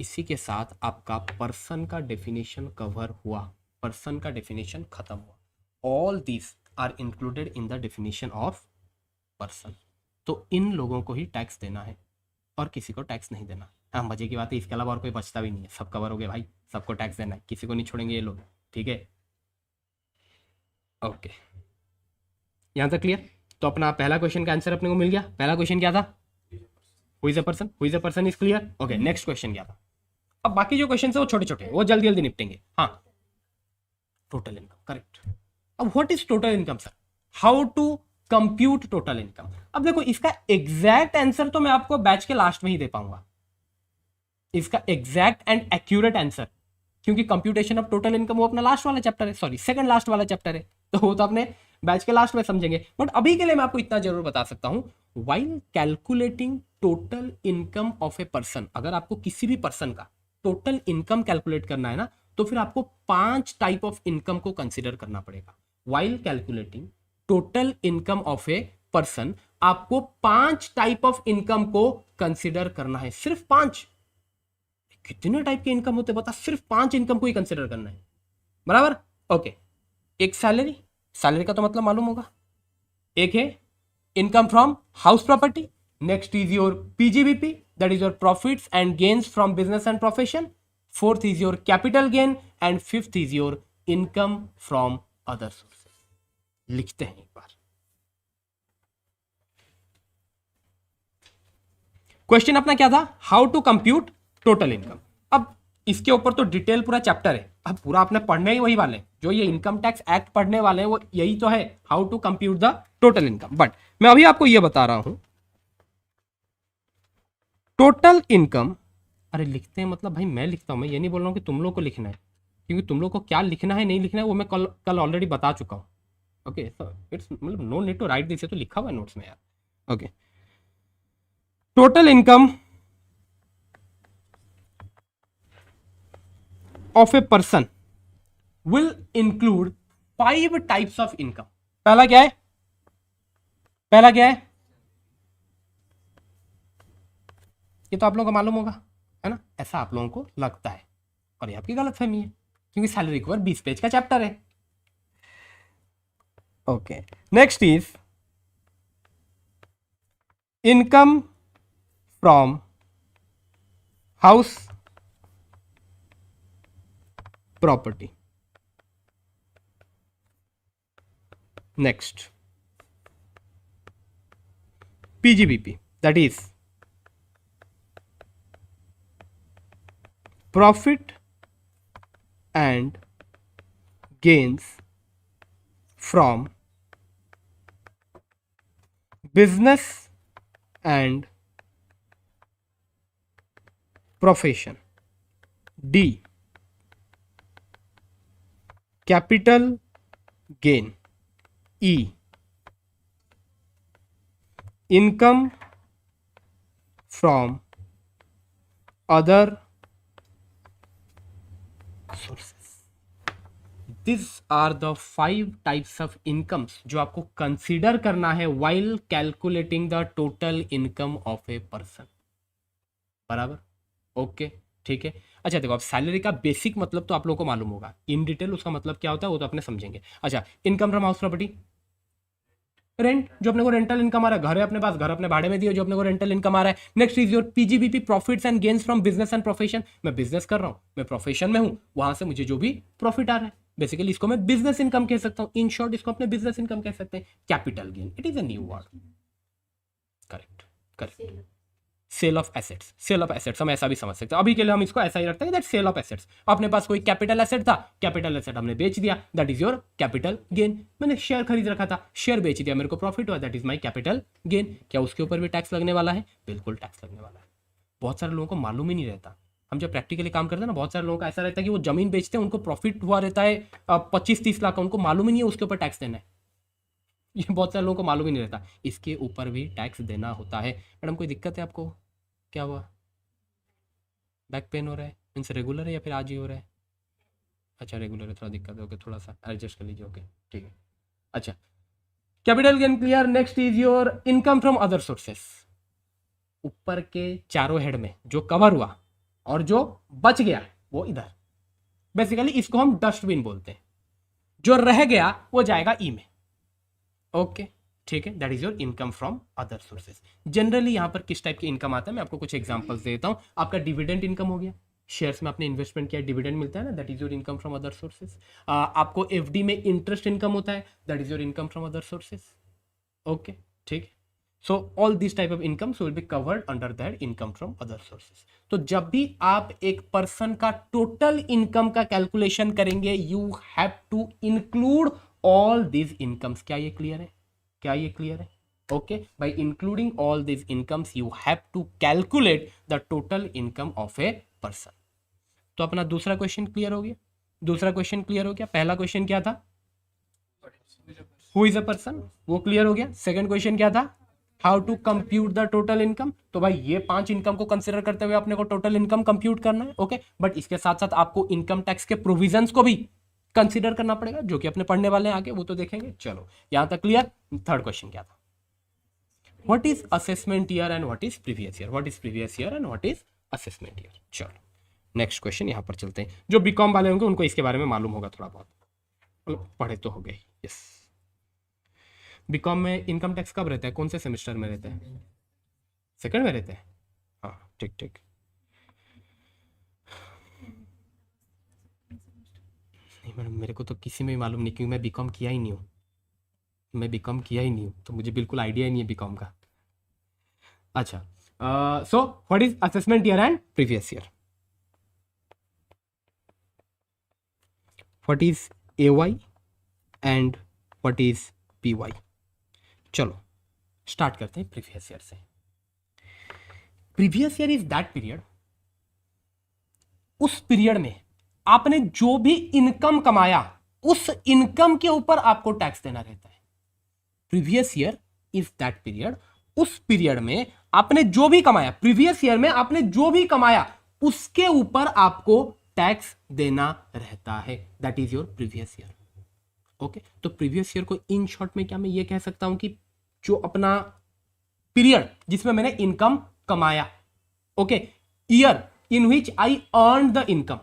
इसी के साथ आपका person का definition cover हुआ, person का definition खत्म हुआ। All these are included in the definition of person. तो इन लोगों को ही टैक्स देना है और किसी को टैक्स नहीं देना। हाँ, मजे की बात है, इसके अलावा और कोई बचता भी नहीं है, सब कवर हो गए भाई, सबको टैक्स देना है, किसी को नहीं छोड़ेंगे ये लोग, ठीक है। ओके, यहां तक क्लियर? तो अपना पहला क्वेश्चन का आंसर अपने को मिल गया। पहला क्वेश्चन क्या था? Who is a person, who is a person is clear. Okay, next question क्या था? अब बाकी जो क्वेश्चन है वो छोटे छोटे, वो जल्दी जल्दी निपटेंगे। हाँ, टोटल इनकम, करेक्ट। अब what is total income sir? How to compute total income? अब देखो, इसका एग्जैक्ट आंसर तो मैं आपको बैच के लास्ट में ही दे पाऊंगा, इसका एग्जैक्ट एंड एक्यूरेट आंसर, क्योंकि कंप्यूटेशन ऑफ टोटल इनकम वो अपना लास्ट वाला चैप्टर है, सॉरी सेकंड लास्ट वाला चैप्टर है, तो वो तो अपने बैच के लास्ट में समझेंगे। बट अभी के लिए मैं आपको इतना जरूर बता सकता हूं, while calculating total income of a person, अगर आपको किसी भी पर्सन का टोटल इनकम कैलकुलेट करना है ना, तो फिर आपको 5 टाइप ऑफ इनकम को कंसिडर करना पड़ेगा। While calculating total income of a person, आपको 5 टाइप ऑफ इनकम को कंसिडर करना है, सिर्फ 5। कितने टाइप के इनकम होते बता, सिर्फ 5 इनकम को ही कंसिडर करना है, बराबर। ओके, एक सैलरी, सैलरी का तो मतलब मालूम होगा। एक है income from house property, next is your PGBP, that is your profits and gains from business and profession, fourth is your capital gain and fifth is your income from other sources. लिखते हैं एक बार। Question अपना क्या था, how to compute total income. अब इसके ऊपर तो डिटेल पूरा चैप्टर है, अब पूरा आपने पढ़ने ही वही वाले, जो ये इनकम टैक्स एक्ट पढ़ने वाले हैं वो यही तो है, how to compute the total income. But मैं अभी आपको ये बता रहा हूं, टोटल इनकम, अरे लिखते हैं मतलब भाई मैं लिखता हूं, मैं ये नहीं बोल रहा हूं कि तुम लोग को लिखना है, क्योंकि तुम लोग को क्या लिखना है नहीं लिखना है वो मैं कल ऑलरेडी बता चुका हूं। ओके, इट्स मतलब no need to write this, तो लिखा हुआ है नोट्स में यार। Okay, total income of a person will include 5 types of income। पहला क्या है, पहला क्या है, ये तो आप लोगों को मालूम होगा, है ना, ऐसा आप लोगों को लगता है, और ये आपकी गलतफहमी है, क्योंकि सैलरी कवर 20 पेज का चैप्टर है। Okay, next is income from house property, next PGBP, that is profit and gains from business and profession, D capital gain, E income from other sources। These are the 5 types of incomes जो आपको consider करना है while calculating the total income of a person, बराबर। Okay, ठीक है। अच्छा देखो, अब सैलरी का बेसिक मतलब तो आप लोगों को मालूम होगा, इन डिटेल उसका मतलब क्या होता है वो तो अपने समझेंगे। अच्छा, income from house property, rent, जो अपने को रेंटल इनकम आ रहा है, घर है अपने पास, घर अपने भाड़े में दिए, जो अपने को रेंटल इनकम आ रहा है। Next is your PGBP, profits and gains from business and profession, मैं बिजनेस कर रहा हूँ, मैं प्रोफेशन में हूँ, वहां से मुझे जो भी प्रॉफिट आ रहा है, बेसिकली इसको मैं बिजनेस इनकम कह सकता हूँ, इन शॉर्ट इसको अपने बिजनेस इनकम कह सकते हैं। Capital gain, it is a new word, correct correct. Sale of assets, sale of assets हम ऐसा भी समझ सकते हैं, अभी के लिए हम इसको ऐसा ही रखते हैं, दैट सेल ऑफ एसेट्स। अपने पास कोई कैपिटल एसेट था, कैपिटल एसेट हमने बेच दिया, that is your capital gain. मैंने शेयर खरीद रखा था, शेयर बेच दिया, मेरे को प्रॉफिट हुआ, that is my capital gain. क्या उसके ऊपर भी टैक्स लगने वाला है? बिल्कुल टैक्स लगने वाला है। बहुत सारे लोगों को मालूम ही नहीं रहता, हम जब प्रैक्टिकली काम करते हैं ना, बहुत सारे लोगों का ऐसा रहता है कि वो जमीन बेचते हैं, उनको प्रॉफिट हुआ रहता है 25-30 लाख का, उनको मालूम ही नहीं है उसके ऊपर टैक्स देना है। ये बहुत सारे लोगों को मालूम ही नहीं रहता, इसके ऊपर भी टैक्स देना होता है। मैडम कोई दिक्कत है आपको? क्या हुआ? बैक पेन हो रहा है? मीन्स रेगुलर है या फिर आज ही हो रहा है? अच्छा रेगुलर है, थोड़ा दिक्कत है, ओके, थोड़ा सा एडजस्ट कर लीजिए, ओके ठीक है। अच्छा, capital gain clear. Next is your income from other sources. ऊपर के चारों हेड में जो कवर हुआ और जो बच गया वो इधर, बेसिकली इसको हम डस्टबिन बोलते हैं। जो रह गया वो जाएगा ई में, ओके ठीक है, that is your income from other sources. Generally यहां पर किस टाइप की इनकम आता है मैं आपको कुछ एग्जांपल्स देता हूं। आपका डिविडेंड इनकम हो गया, शेयर्स में आपने इन्वेस्टमेंट किया, डिविडेंड मिलता है ना, that is your income from other sources. आपको एफडी में इंटरेस्ट इनकम होता है, that is your income from other sources, okay ठीक। So all this type of incomes will be covered under that income from other sources. तो जब भी आप एक पर्सन का टोटल इनकम का कैलकुलेशन करेंगे, you have to include all this incomes. क्या ये क्लियर है? क्या ये क्लियर है? Okay, by including all these incomes you have to calculate the total income of a person. तो अपना दूसरा क्वेश्चन क्लियर हो गया, दूसरा क्वेश्चन क्लियर हो गया. पहला क्वेश्चन क्या था, हु इज अ पर्सन, वो क्लियर हो गया. सेकंड क्वेश्चन क्या था, how to compute the total income. तो भाई ये 5 इनकम को कंसिडर करते हुए अपने को टोटल इनकम कंप्यूट करना है. ओके, बट इसके साथ साथ आपको इनकम टैक्स के प्रोविजंस को भी कंसिडर करना पड़ेगा, जो कि अपने पढ़ने वाले हैं आगे, वो तो देखेंगे. चलो यहां तक क्लियर. थर्ड क्वेश्चन क्या था, what is assessment year and what is previous year, what is previous year and what is assessment year. चलो नेक्स्ट क्वेश्चन यहां पर चलते हैं. जो बीकॉम वाले होंगे उनको इसके बारे में मालूम होगा थोड़ा बहुत, मतलब पढ़े तो हो गए. यस, बीकॉम में इनकम टैक्स कब रहता है, कौन से सेमेस्टर में रहता है, सेकंड में रहता है. हाँ ठीक ठीक. नहीं मैडम, मेरे को तो किसी में भी मालूम नहीं, क्योंकि मैं बीकॉम किया ही नहीं हूँ, मैं बीकॉम किया ही नहीं हूँ, तो मुझे बिल्कुल आइडिया ही नहीं है बीकॉम का. अच्छा, so what is assessment year and previous year, what is AY and what is PY. चलो स्टार्ट करते हैं प्रीवियस ईयर से. Previous year is that period, उस पीरियड में आपने जो भी इनकम कमाया उस इनकम के ऊपर आपको टैक्स देना रहता है. Previous year is that period, उस पीरियड में आपने जो भी कमाया, प्रीवियस ईयर में आपने जो भी कमाया उसके ऊपर आपको टैक्स देना रहता है. That is your previous year. Okay, तो प्रीवियस ईयर को इन शॉर्ट में क्या मैं ये कह सकता हूं कि जो अपना पीरियड जिसमें मैंने इनकम कमाया. Okay, year in which I earn the income.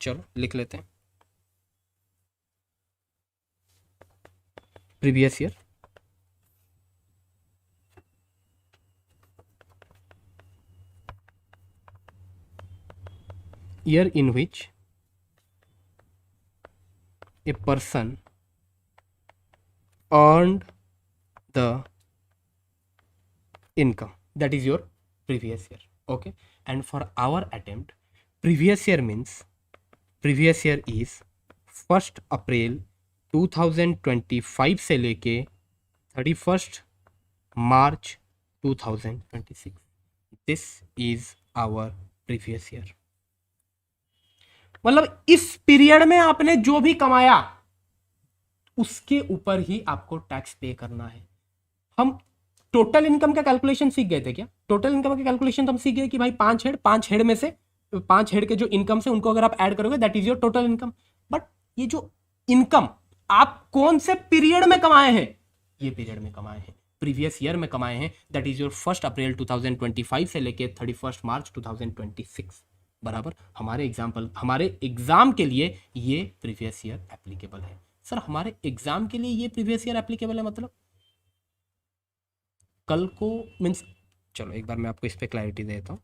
चलो लिख लेते हैं previous year. Year in which a person earned the income, that is your previous year. Okay, and for our attempt, previous year means previous year is 1st April 2025 से लेके 31st March 2026. this is our previous year. मतलब इस period में आपने जो भी कमाया उसके ऊपर ही आपको टैक्स पे करना है. हम टोटल इनकम का कैलकुलेशन सीख गए थे क्या, टोटल इनकम का कैलकुलेशन तो हम सीख गए कि भाई 5 हेड में से 5 हेड के जो इनकम से उनको अगर आप ऐड करोगे that is your total income. But ये जो इनकम आप कौन से पीरियड में कमाए हैं, ये पीरियड में कमाए हैं, प्रीवियस ईयर में कमाए हैं. दैट इज योर 1st अप्रैल 2025 से लेके 31st मार्च 2026. बराबर. हमारे एग्जाम के लिए ये प्रीवियस ईयर एप्लीकेबल है. सर हमारे एग्जाम के लिए ये प्रीवियस ईयर एप्लीकेबल है मतलब कल को मीन्स, चलो एक बार मैं आपको इस पे क्लैरिटी देता हूं.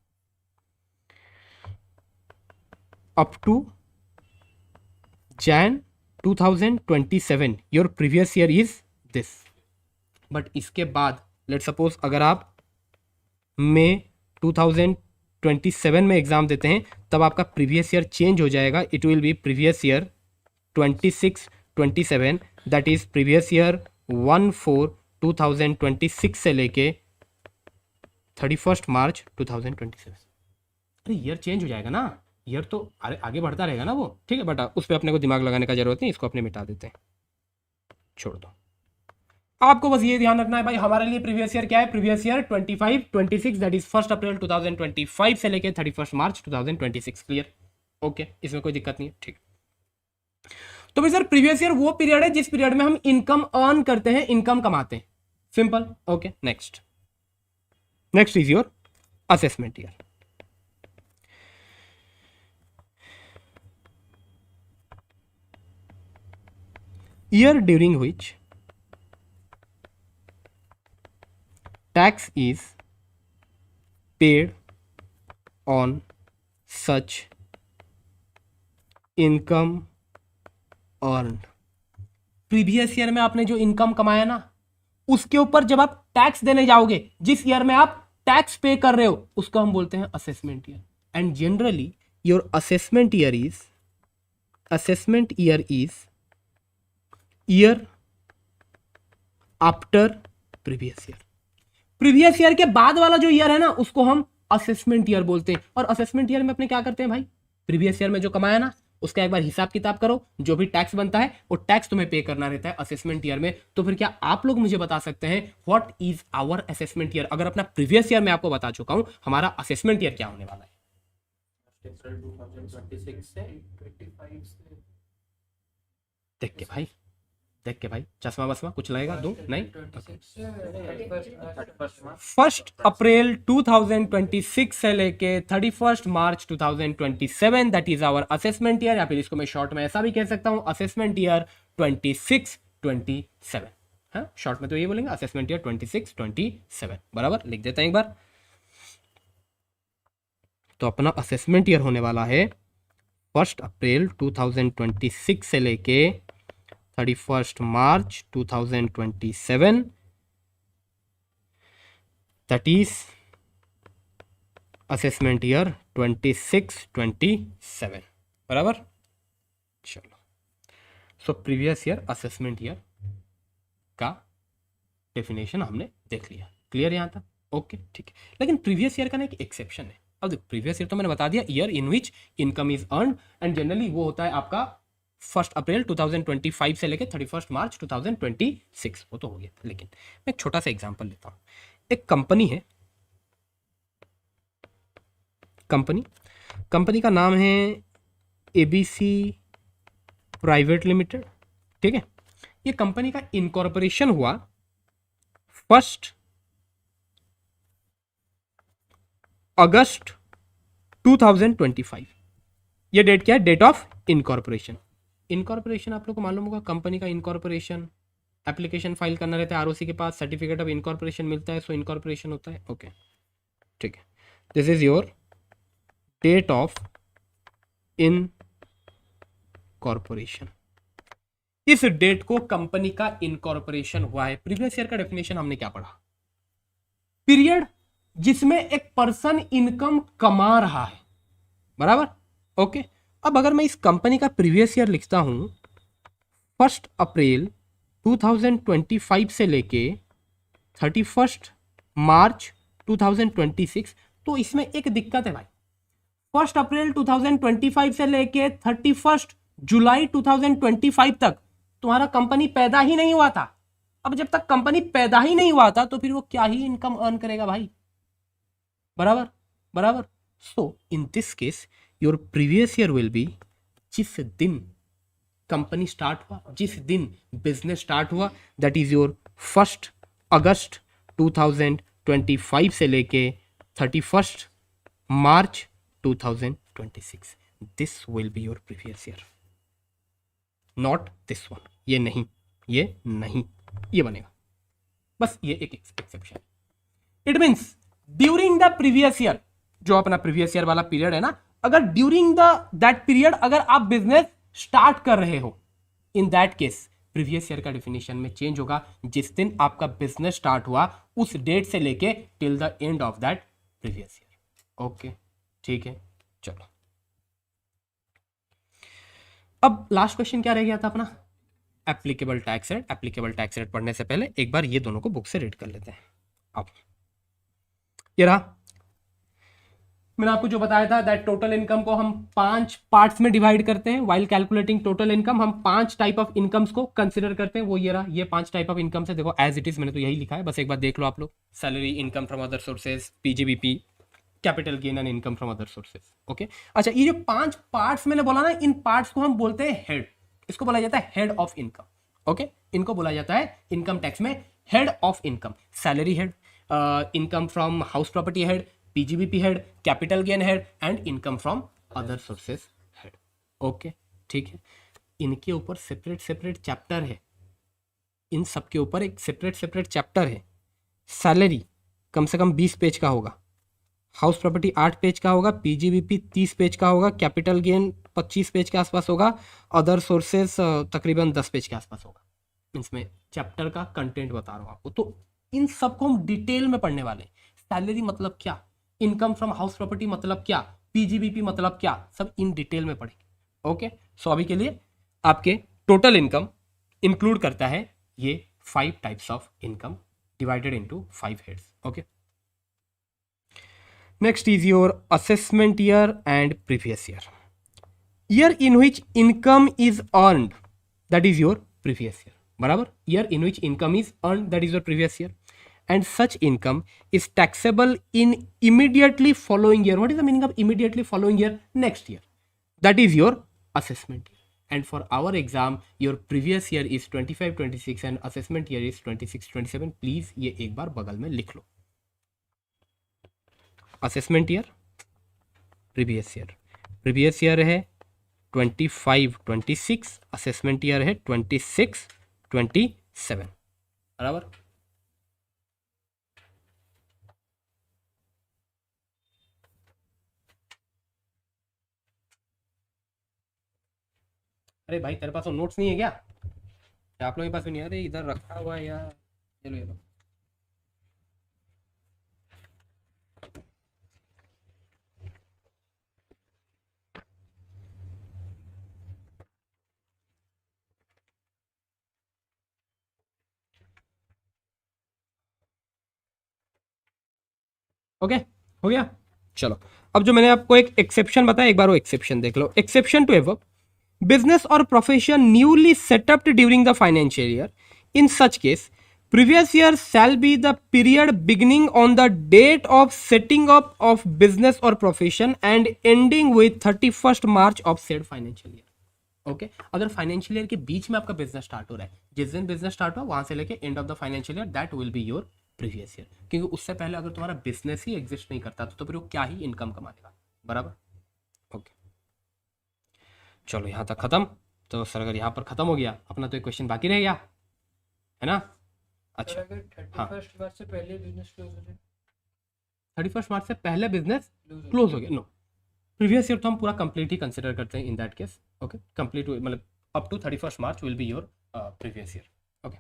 Up to Jan 2027 your previous year is this. But इसके बाद लेट सपोज अगर आप मई 2027 में एग्जाम देते हैं तब आपका प्रीवियस ईयर चेंज हो जाएगा. It will be previous year 26-27, that is previous year 1/4/2026 से लेके 31st मार्च 2027. अरे ईयर चेंज हो जाएगा ना, ईयर तो अरे आगे बढ़ता रहेगा ना वो. ठीक है, बट उस पर अपने को दिमाग लगाने का जरूरत नहीं, इसको अपने मिटा देते हैं, छोड़ दो. आपको बस ये ध्यान रखना है भाई हमारे लिए प्रीवियस ईयर क्या है, previous year 25-26 that is 1st अप्रैल 2025 से लेके 31st मार्च 2026. क्लियर. ओके, इसमें कोई दिक्कत नहीं है. ठीक. तो भाई सर प्रीवियस ईयर वो पीरियड है जिस पीरियड में हम इनकम अर्न करते हैं, इनकम कमाते हैं. Simple. Okay, next is your assessment year. Year during which tax is paid on such income earned. Previous year में आपने जो इनकम कमाया ना उसके ऊपर जब आप टैक्स देने जाओगे, जिस ईयर में आप टैक्स पे कर रहे हो उसको हम बोलते हैं assessment year. And generally your assessment year is year after previous year. Previous year के बाद वाला जो ईयर है ना उसको हम असेसमेंट ईयर बोलते हैं। और असेसमेंट ईयर में अपने क्या करते हैं भाई, प्रीवियस ईयर में जो कमाया ना उसका एक बार हिसाब किताब करो, जो भी टैक्स बनता है वो टैक्स तुम्हें पे करना रहता है असेसमेंट ईयर में। तो फिर क्या आप लोग मुझे बता सकते हैं what is our assessment year? अगर अपना प्रीवियस ईयर मैं आपको बता चुका हूं, हमारा असेसमेंट ईयर क्या होने वाला है? अप्रैल 2026 से 25 से देख के भाई, देख के भाई, चश्मा वस्मा कुछ लगेगा दो नहीं? 26 से 31 मार्च। 1 अप्रैल 2026 से लेके 31 March 2027 that is our assessment year, या फिर इसको मैं शॉर्ट में ऐसा भी कह सकता हूं असेसमेंट ईयर 26-27। हाँ, शॉर्ट में तो ये बोलेंगे असेसमेंट ईयर 26-27। बराबर, लिख देते हैं एक बार। तो अपना असेसमेंट ईयर होने वाला है 1 अप्रैल 2026 से लेके 31 March 2027 that is assessment year 26-27। बराबर, चलो। So previous year assessment year का डेफिनेशन हमने देख लिया। क्लियर यहाँ तक? ओके, ठीक है। लेकिन प्रीवियस ईयर का ना एक एक्सेप्शन है। अब देखो, प्रीवियस ईयर तो मैंने बता दिया, year in which income is earn, and generally वो होता है आपका 1 अप्रैल 2025 से लेकर 31 मार्च 2026। वो तो हो गया। लेकिन मैं एक छोटा सा एग्जांपल लेता हूँ। एक कंपनी है, कंपनी का नाम है ABC प्राइवेट लिमिटेड। ठीक है, ये कंपनी का इनकॉर्पोरेशन हुआ 1 अगस्त 2025। ये डेट क्या है? Date of incorporation. इनकॉर्पोरेशन आप लोग को मालूम होगा, कंपनी का इनकॉर्पोरेशन, एप्लीकेशन फाइल करना रहता है आरओसी के पास, सर्टिफिकेट ऑफ इनकॉर्पोरेशन मिलता है, सो इनकॉर्पोरेशन होता है। ओके, ठीक है। This is your date of incorporation. इस डेट को कंपनी का इनकॉर्पोरेशन हुआ है। प्रीवियस ईयर का डेफिनेशन हमने क्या पढ़ा? पीरियड जिसमें एक पर्सन इनकम कमा रहा है। बराबर, ओके। अब अगर मैं इस कंपनी का प्रीवियस ईयर लिखता हूं 1 अप्रैल 2025 से लेके 31 मार्च 2026, तो इसमें एक दिक्कत है भाई। 1 अप्रैल 2025 से लेके 31 जुलाई 2025 तक तुम्हारा कंपनी पैदा ही नहीं हुआ था। अब जब तक कंपनी पैदा ही नहीं हुआ था तो फिर वो क्या ही इनकम अर्न करेगा भाई? बराबर, बराबर। So in this case your previous year will be जिस दिन कंपनी स्टार्ट हुआ, जिस दिन बिजनेस स्टार्ट हुआ, दैट इज योर 1 अगस्त 2025 से लेके 31 मार्च 2026। This will be your previous year, not this one. ये नहीं, ये नहीं, ये बनेगा। बस ये एक exception. It means during the previous year, जो अपना प्रीवियस ईयर वाला पीरियड है ना, अगर ड्यूरिंग दैट पीरियड अगर आप बिजनेस स्टार्ट कर रहे हो, इन दैट केस प्रीवियस ईयर का डेफिनेशन में चेंज होगा। जिस दिन आपका बिजनेस स्टार्ट हुआ उस डेट से लेके till the end of that previous year. Okay, ठीक है, चलो। अब लास्ट क्वेश्चन क्या रह गया था अपना? Applicable tax rate. Applicable tax rate पढ़ने से पहले एक बार ये दोनों को बुक से रीड कर लेते हैं। अब ये रहा, मैंने आपको जो बताया था दैट टोटल इनकम को हम 5 पार्ट्स में डिवाइड करते हैं। व्हाइल कैलकुलेटिंग टोटल इनकम हम 5 टाइप ऑफ इनकम्स को कंसीडर करते हैं। वो ये रहा, ये 5 टाइप ऑफ इनकम से। देखो एज इट इज मैंने तो यही लिखा है, बस एक बार देख लो आप लोग। Salary, income from other sources, PGBP, capital gain and income from other sources. Okay, अच्छा, ये जो 5 पार्ट्स मैंने बोला ना, इन पार्ट्स को हम बोलते हैं हेड। इसको बोला जाता है हेड ऑफ इनकम। ओके, इनको बोला जाता है इनकम टैक्स में head of income. Salary head, income from house property head, PGBP head, capital gain head and income from other sources head. Okay, ठीक है। इनके ऊपर सेपरेट सेपरेट चैप्टर है, इन सब के ऊपर एक सेपरेट सेपरेट चैप्टर है। सैलरी कम से कम 20 पेज का होगा, हाउस प्रॉपर्टी 8 पेज का होगा, पीजीबीपी 30 पेज का होगा, कैपिटल गेन 25 पेज के आसपास होगा, अदर सोर्सेज तकरीबन 10 पेज के आसपास होगा। मीन्स में चैप्टर का कंटेंट बता रहा हूँ आपको, तो इन सबको हम डिटेल में पढ़ने वाले। सैलरी मतलब क्या, इनकम फ्रॉम हाउस प्रॉपर्टी मतलब क्या, पीजीबीपी मतलब क्या, सब इन डिटेल में पढ़ेंगे। ओके, सो अभी के लिए आपके टोटल इनकम इंक्लूड करता है ये 5 types of income divided into 5 heads. Okay. Next is your assessment year and previous year. Year in which income is earned, that is your previous year. बराबर, year in which income is earned, that is your previous year, and such income is taxable in immediately following year. What is the meaning of immediately following year? Next year. That is your assessment year. And for our exam, your previous year is 25-26 and assessment year is 26-27. Please ये एक बार बगल में लिख लो. Assessment year, previous year है 25-26, assessment year है 26-27. बराबर. अरे भाई तेरे पास तो नोट्स नहीं है क्या? आप लोगों के पास भी नहीं? अरे इधर रखा हुआ है यार. चलो ये लो. ओके हो गया. चलो अब जो मैंने आपको एक एक्सेप्शन बताया, एक बार वो एक्सेप्शन देख लो. Exception to above, business or profession newly set up during the financial year. In such case, previous year shall be the period beginning on the date of setting up of business or profession and ending with 31st March of said financial year. Okay अगर financial year के बीच में आपका business start हो रहा है, जिस दिन business start हुआ वहां से लेके end of the financial year, that will be your previous year. क्योंकि उससे पहले अगर तुम्हारा बिजनेस ही एग्जिस्ट नहीं करता तो फिर वो क्या ही इनकम कमाएगा. बराबर. ओके चलो यहाँ तक खत्म. तो सर अगर यहाँ पर खत्म हो गया अपना तो एक क्वेश्चन बाकी रह गया है ना. अच्छा अगर 31st मार्च से पहले बिजनेस क्लोज हो जाए, 31 मार्च से पहले बिजनेस क्लोज हो गया, नो, प्रीवियस ईयर तो हम पूरा कंप्लीट ही कंसिडर करते हैं in that case. Okay complete मतलब अप टू 31 मार्च will be your previous year. Okay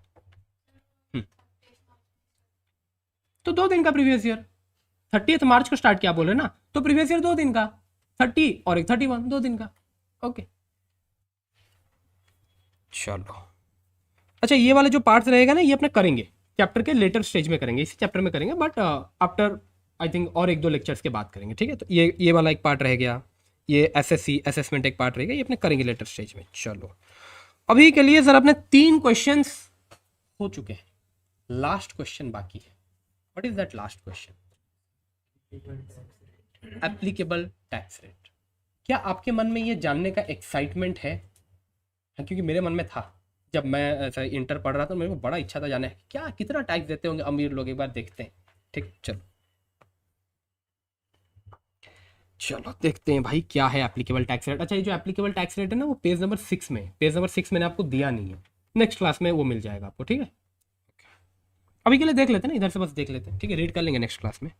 तो 2 दिन का प्रीवियस ईयर. 30th मार्च को स्टार्ट किया बोल रहे ना, तो प्रीवियस ईयर 2 दिन का, 30 और एक 31, 2 दिन का. ओके चलो. अच्छा ये वाले जो पार्ट्स रहेगा ना ये अपने करेंगे चैप्टर के लेटर स्टेज में करेंगे, इसी चैप्टर में करेंगे, बट आफ्टर आई थिंक और 1-2 लेक्चर्स के बाद करेंगे. ठीक है तो ये वाला एक पार्ट रह गया, ये एसएससी असेसमेंट एक पार्ट रहेगा, ये अपने करेंगे लेटर स्टेज में. चलो अभी के लिए सर अपने 3 क्वेश्चंस हो चुके हैं, लास्ट क्वेश्चन बाकी है. What is that last question? Applicable tax rate. क्या आपके मन में ये जानने का एक्साइटमेंट है? हाँ, क्योंकि मेरे मन में था जब मैं ऐसा इंटर पढ़ रहा था, मेरे को बड़ा इच्छा था जाने क्या कितना टैक्स देते होंगे अमीर लोग, एक बार देखते हैं. ठीक चलो देखते हैं भाई क्या है एप्लीकेबल टैक्स रेट. अच्छा ये जो एप्लीकेबल टैक्स रेट है ना वो पेज नंबर 6 में, पेज नंबर 6 मैंने आपको दिया नहीं है, नेक्स्ट क्लास में वो मिल जाएगा आपको. ठीक है अभी के लिए देख लेते हैं ना, इधर से बस देख लेते हैं. ठीक है रीड कर लेंगे नेक्स्ट क्लास में.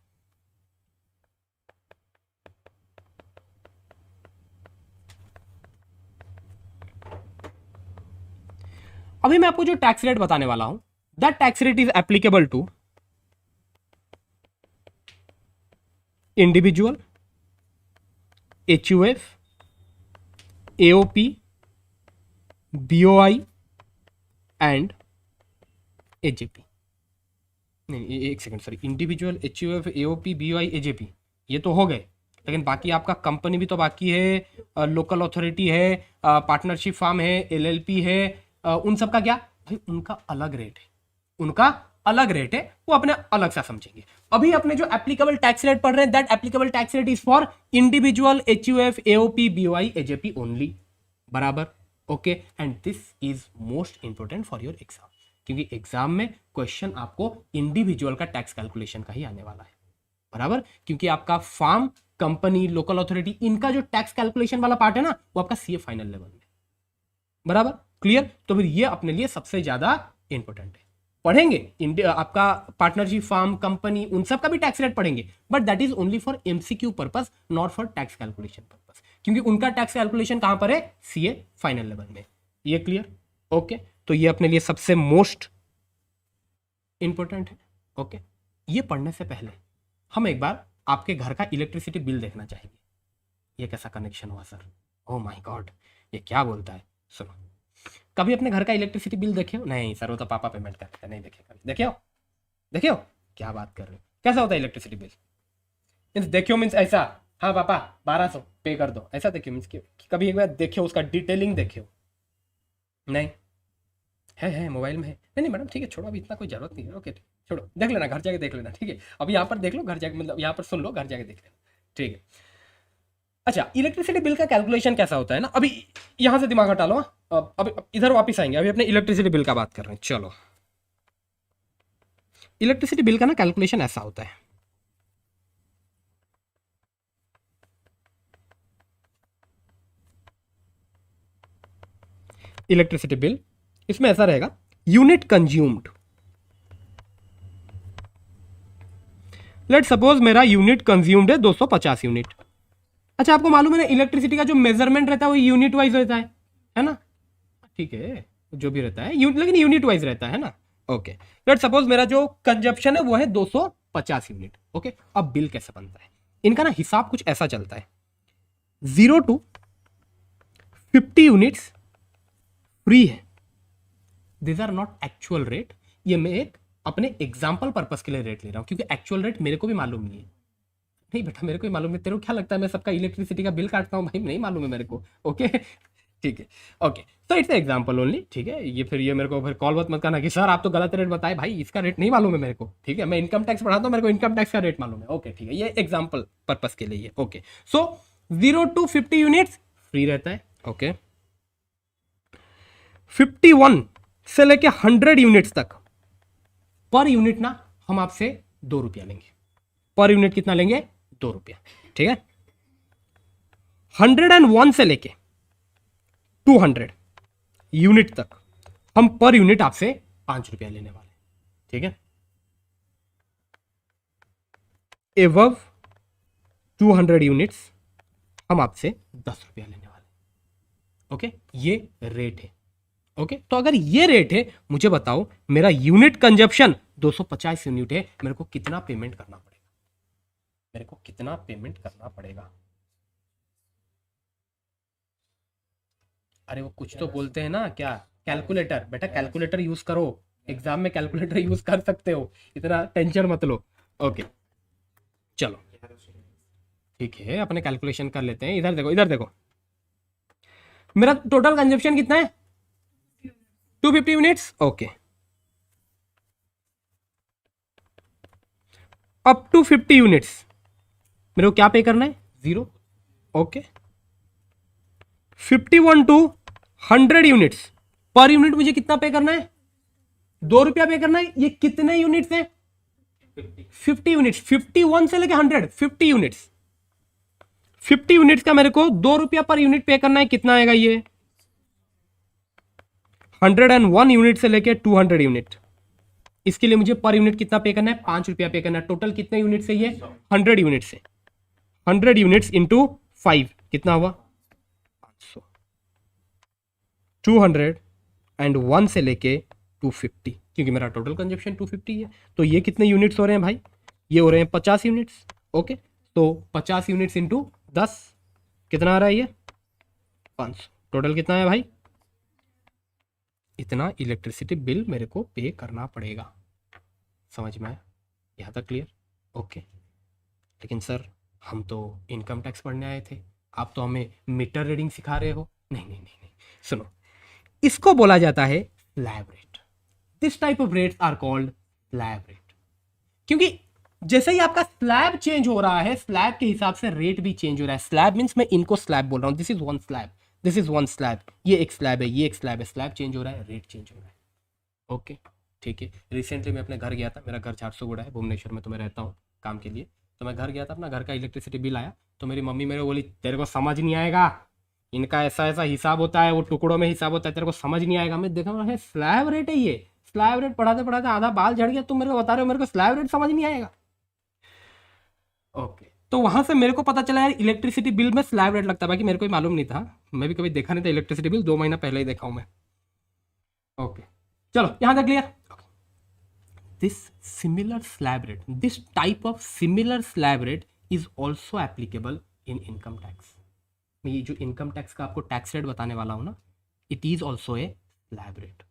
अभी मैं आपको जो टैक्स रेट बताने वाला हूं, that tax rate is applicable to individual, HUF, AOP, BOI and AJP. नहीं एक second sorry, individual, HUF, AOP, BOI, AJP ये तो हो गए, लेकिन बाकी आपका कंपनी भी तो बाकी है, लोकल अथॉरिटी है, पार्टनरशिप फार्म है, LLP है, उन सब का क्या भाई उनका अलग रेट है, उनका अलग रेट है, वो अपने अलग सा समझेंगे. अभी अपने जो एप्लीकेबल टैक्स रेट पढ़ रहे हैं, that applicable tax rate is for individual, HUF, AOP, BOI, AJP only. बराबर. Okay and this is most important for your exam, क्योंकि एग्जाम में क्वेश्चन आपको इंडिविजुअल का टैक्स कैलकुलेशन का ही आने वाला है. बराबर. क्योंकि आपका फार्म, कंपनी, लोकल अथॉरिटी, इनका जो टैक्स कैलकुलेशन वाला पार्ट है ना वो आपका CA फाइनल लेवल में. बराबर. क्लियर. तो फिर ये अपने लिए सबसे ज्यादा इंपॉर्टेंट है. पढ़ेंगे आपका पार्टनरशिप फार्म, कंपनी, उन सब का भी टैक्स रेट पढ़ेंगे, but that is only for MCQ purpose, not for tax calculation purpose, क्योंकि उनका टैक्स कैलकुलेशन कहां पर है? CA फाइनल लेवल में. ये क्लियर. ओके तो ये अपने लिए सबसे मोस्ट इंपॉर्टेंट है. ओके ये पढ़ने से पहले हम एक बार आपके घर का इलेक्ट्रिसिटी बिल देखना चाहेंगे. ये कैसा कनेक्शन हुआ सर? ओह माय गॉड ये क्या बोलता है? सुनो, कभी अपने घर का इलेक्ट्रिसिटी बिल देखे हो? नहीं सर वो तो पापा पेमेंट करते हैं. नहीं देखे कभी? देखे हो? देखियो क्या बात कर रहे हो, कैसा होता है इलेक्ट्रिसिटी बिल? मीन्स देखियो मीन्स ऐसा, हाँ पापा 1200 पे कर दो, ऐसा देखियो मीन्स कि कभी एक बार देखियो उसका डिटेलिंग देखियो। नहीं है मोबाइल में है, नहीं मैडम ठीक है छोड़ो, अभी इतना कोई जरूरत नहीं है, ओके छोड़ो, देख लेना घर जाके देख लेना, ठीक है अब यहाँ पर देख लो, घर जाके मतलब यहाँ पर सुन लो, घर जाके देख लेना, ठीक है। अच्छा इलेक्ट्रिसिटी बिल का कैलकुलेशन कैसा होता है ना, अभी यहाँ से दिमाग हटा लो, अब इधर वापस आएंगे, अभी अपने इलेक्ट्रिसिटी बिल का बात कर रहे हैं। चलो इलेक्ट्रिसिटी बिल का ना कैलकुलेशन ऐसा होता है, इलेक्ट्रिसिटी बिल इसमें ऐसा रहेगा, यूनिट कंज्यूम्ड, लेट सपोज मेरा यूनिट कंज्यूम्ड है 250 यूनिट। अच्छा आपको मालूम है ना इलेक्ट्रिसिटी का जो मेजरमेंट रहता है वो यूनिट वाइज रहता है ना, ठीक है जो भी रहता है लेकिन यूनिट वाइज रहता है ना, ओके। लेट सपोज मेरा जो कंजप्शन है वो है 250 यूनिट, ओके। अब बिल कैसे बनता है, इनका ना हिसाब कुछ ऐसा चलता है, 0 to 50 यूनिट्स फ्री है, this are not actual rate, ये मैं एक अपने एग्जाम्पल पर्पस के लिए रेट ले रहा हूं, क्योंकि एक्चुअल रेट मेरे को भी मालूम नहीं है। नहीं बेटा मेरे को ही मालूम है, तेरे को क्या लगता है मैं सबका इलेक्ट्रिसिटी का बिल काटता हूँ? भाई नहीं मालूम है मेरे को, ओके ठीक है ओके। तो इट्स एग्जाम्पल ओनली, ठीक है। ये फिर ये मेरे को फिर कॉल मत करना कि सर आप तो गलत रेट बताए, भाई इसका रेट नहीं मालूम है मेरे को, ठीक है। मैं इनकम टैक्स पढ़ाता हूँ, मेरे को इनकम टैक्स का रेट मालूम है, ओके ठीक है। ये एग्जाम्पल पर्पस के लिए, okay. So 0 to 50 units free रहता है, ओके। 51 से लेके 100 यूनिट्स तक पर यूनिट ना हम आपसे 2 रुपया लेंगे, पर यूनिट कितना लेंगे? 2 रुपया, ठीक है। 101 से लेके 200 यूनिट तक हम पर यूनिट आपसे 5 रुपया लेने वाले, ठीक है। एवव 200 यूनिट्स हम आपसे 10 रुपया लेने वाले, ओके। ये रेट है, ओके। तो अगर ये रेट है, मुझे बताओ मेरा यूनिट कंजप्शन 250 यूनिट है, मेरे को कितना पेमेंट करना पड़ेगा? मेरे को कितना पेमेंट करना पड़ेगा? अरे वो कुछ तो बोलते हैं ना, क्या? कैलकुलेटर। बेटा कैलकुलेटर यूज करो, एग्जाम में कैलकुलेटर यूज कर सकते हो, इतना टेंशन मत लो, ओके। चलो ठीक है अपने कैलकुलेशन कर लेते हैं। इधर देखो, इधर देखो, मेरा टोटल कंजप्शन कितना है? 250 units, okay. Up to 50 units मेरे को क्या पे करना है? 0, okay. 51 to 100 units per unit मुझे कितना पे करना है? 2 रुपया पे करना है। ये कितने यूनिट्स हैं? 50 यूनिट्स। 51 से लेके 100, 50 यूनिट्स। 50 यूनिट्स का मेरे को 2 रुपया पर यूनिट पे करना है। कितना आएगा ये? 101 यूनिट से लेके 200 यूनिट। इसके लिए मुझे पर यूनिट कितना पे करना है? 5 रुपया पे करना है। टोटल कितने यूनिट से? ये 100 यूनिट से। 100 यूनिट्स इंटू 5 कितना हुआ? 500। 201 से लेके 250, क्योंकि मेरा टोटल कंजप्शन 250 है। तो ये कितने यूनिट्स हो रहे हैं भाई? ये हो रहे हैं 50 यूनिट्स, ओके। तो 50 यूनिट्स इंटू 10 कितना आ रहा है? ये 500। टोटल कितना है भाई? इतना इलेक्ट्रिसिटी बिल मेरे को पे करना पड़ेगा। समझ में आया? यहाँ तक क्लियर? ओके। लेकिन सर हम तो इनकम टैक्स पढ़ने आए थे, आप तो हमें मीटर रीडिंग सिखा रहे हो। नहीं नहीं नहीं नहीं, सुनो, इसको बोला जाता है slab rate. This type of rates are called slab rate, क्योंकि जैसे ही आपका स्लैब चेंज हो रहा है, स्लैब के हिसाब से रेट भी चेंज हो रहा है। स्लैब मीन्स मैं इनको स्लैब बोल रहा हूँ। This is one slab, this is one slab. ये एक स्लैब है, ये एक स्लैब है। स्लैब चेंज हो रहा है, रेट चेंज हो रहा है, ओके ठीक है। रिसेंटली मैं अपने घर गया था, मेरा घर झारसुगुड़ा है, भुवनेश्वर में तो मैं रहता हूँ काम के लिए। तो मैं घर गया था, अपना घर का इलेक्ट्रिसिटी बिल आया, तो मेरी मम्मी मेरे को बोली तेरे को समझ नहीं आएगा, इनका ऐसा ऐसा हिसाब होता है, वो टुकड़ों में हिसाब होता है, तेरे को समझ नहीं आएगा। मैं देखा स्लैब रेट है ये। स्लैब रेट पढ़ाते पढ़ाते आधा बाल झड़ गया, तुम मेरे को बता रहे हो मेरे को स्लैब रेट समझ नहीं आएगा। ओके, तो वहां से मेरे को पता चला यार इलेक्ट्रिसिटी बिल में स्लैब रेट लगता है। बाकी मेरे को मालूम नहीं था, मैं भी कभी देखा नहीं था इलेक्ट्रिसिटी बिल, 2 महीना पहले ही देखा हूं मैं। ओके चलो यहां तक clear. This similar slab rate, this type of similar slab rate is also applicable in income tax. मैं ये जो इनकम टैक्स का आपको टैक्स रेट बताने वाला हूं ना, it is also a slab rate.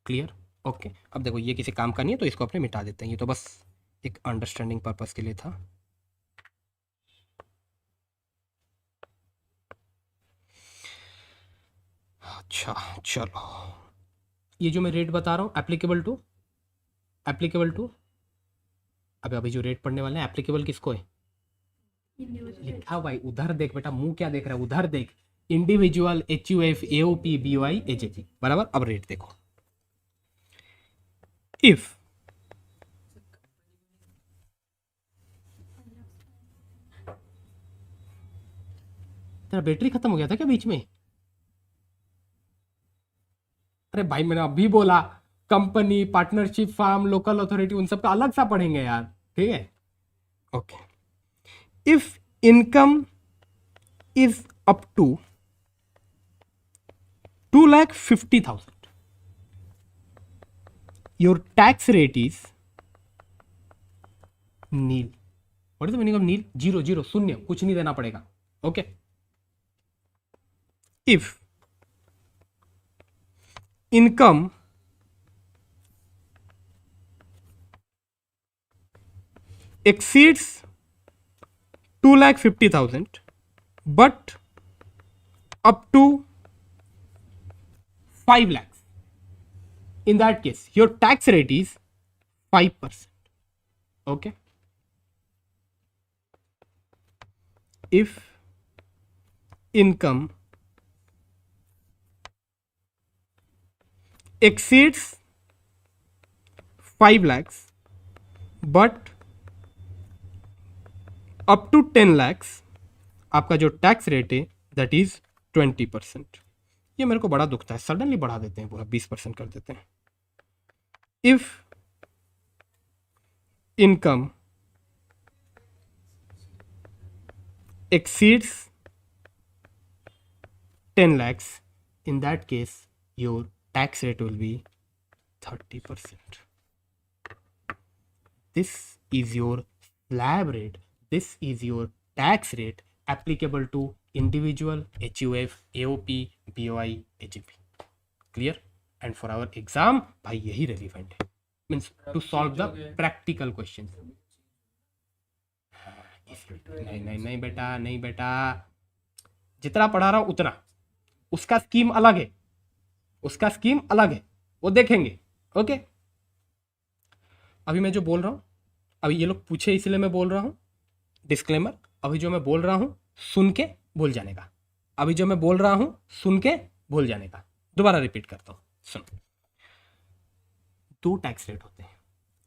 Clear? Okay अब देखो ये किसी काम का नहीं है तो इसको अपने मिटा देते हैं, ये तो बस एक अंडरस्टैंडिंग पर्पस के लिए था। अच्छा चलो, ये जो मैं रेट बता रहा हूँ एप्लीकेबल टू अबे अभी जो रेट पढ़ने वाले हैं एप्लीकेबल किसको है? इंडिविजुअल लिखा भाई उधर देख बेटा, मुंह क्या देख रहा है, उधर देख। Individual, HUF, AOP, BOI, AJP बराबर। अब रेट देखो, इफ तेरा बैटरी खत्म हो गया था क्या बीच में? अरे भाई मैंने अभी बोला company, partnership, firm, local authority, उन सब का अलग सा पढ़ेंगे यार, ठीक है। Okay, if income is up to 2,50,000 your tax rate is nil. What is the meaning of nil? Zero, zero, शून्य, कुछ नहीं देना पड़ेगा। Okay, if income exceeds 2,50,000 but up to 5 lakhs, in that case your tax rate is 5%. Okay, if income exceeds 5 lakhs but up to 10 lakhs, आपका जो tax rate है that is 20%। ये मेरे को बड़ा दुखता है, सडनली बढ़ा देते हैं, पूरा 20% कर देते हैं। If income exceeds 10 lakhs, in that case your tax rate will be 30%. This is your slab rate. This is your tax rate applicable to individual, HUF, AOP, BOI, AGP. Clear? And for our exam, भाई यही relevant है, means to solve the practical questions. नहीं नहीं नहीं बेटा, नहीं बेटा, जितना पढ़ा रहा हूं उतना, उसका स्कीम अलग है, उसका स्कीम अलग है, वो देखेंगे। ओके, अभी मैं जो बोल रहा हूं, अभी ये लोग पूछे इसलिए मैं बोल रहा हूं, डिस्क्लेमर, अभी जो मैं बोल रहा हूं सुन के भूल जाने का, अभी जो मैं बोल रहा हूं सुन के भूल जाने का। दोबारा रिपीट करता हूं, सुन। 2 टैक्स रेट होते हैं,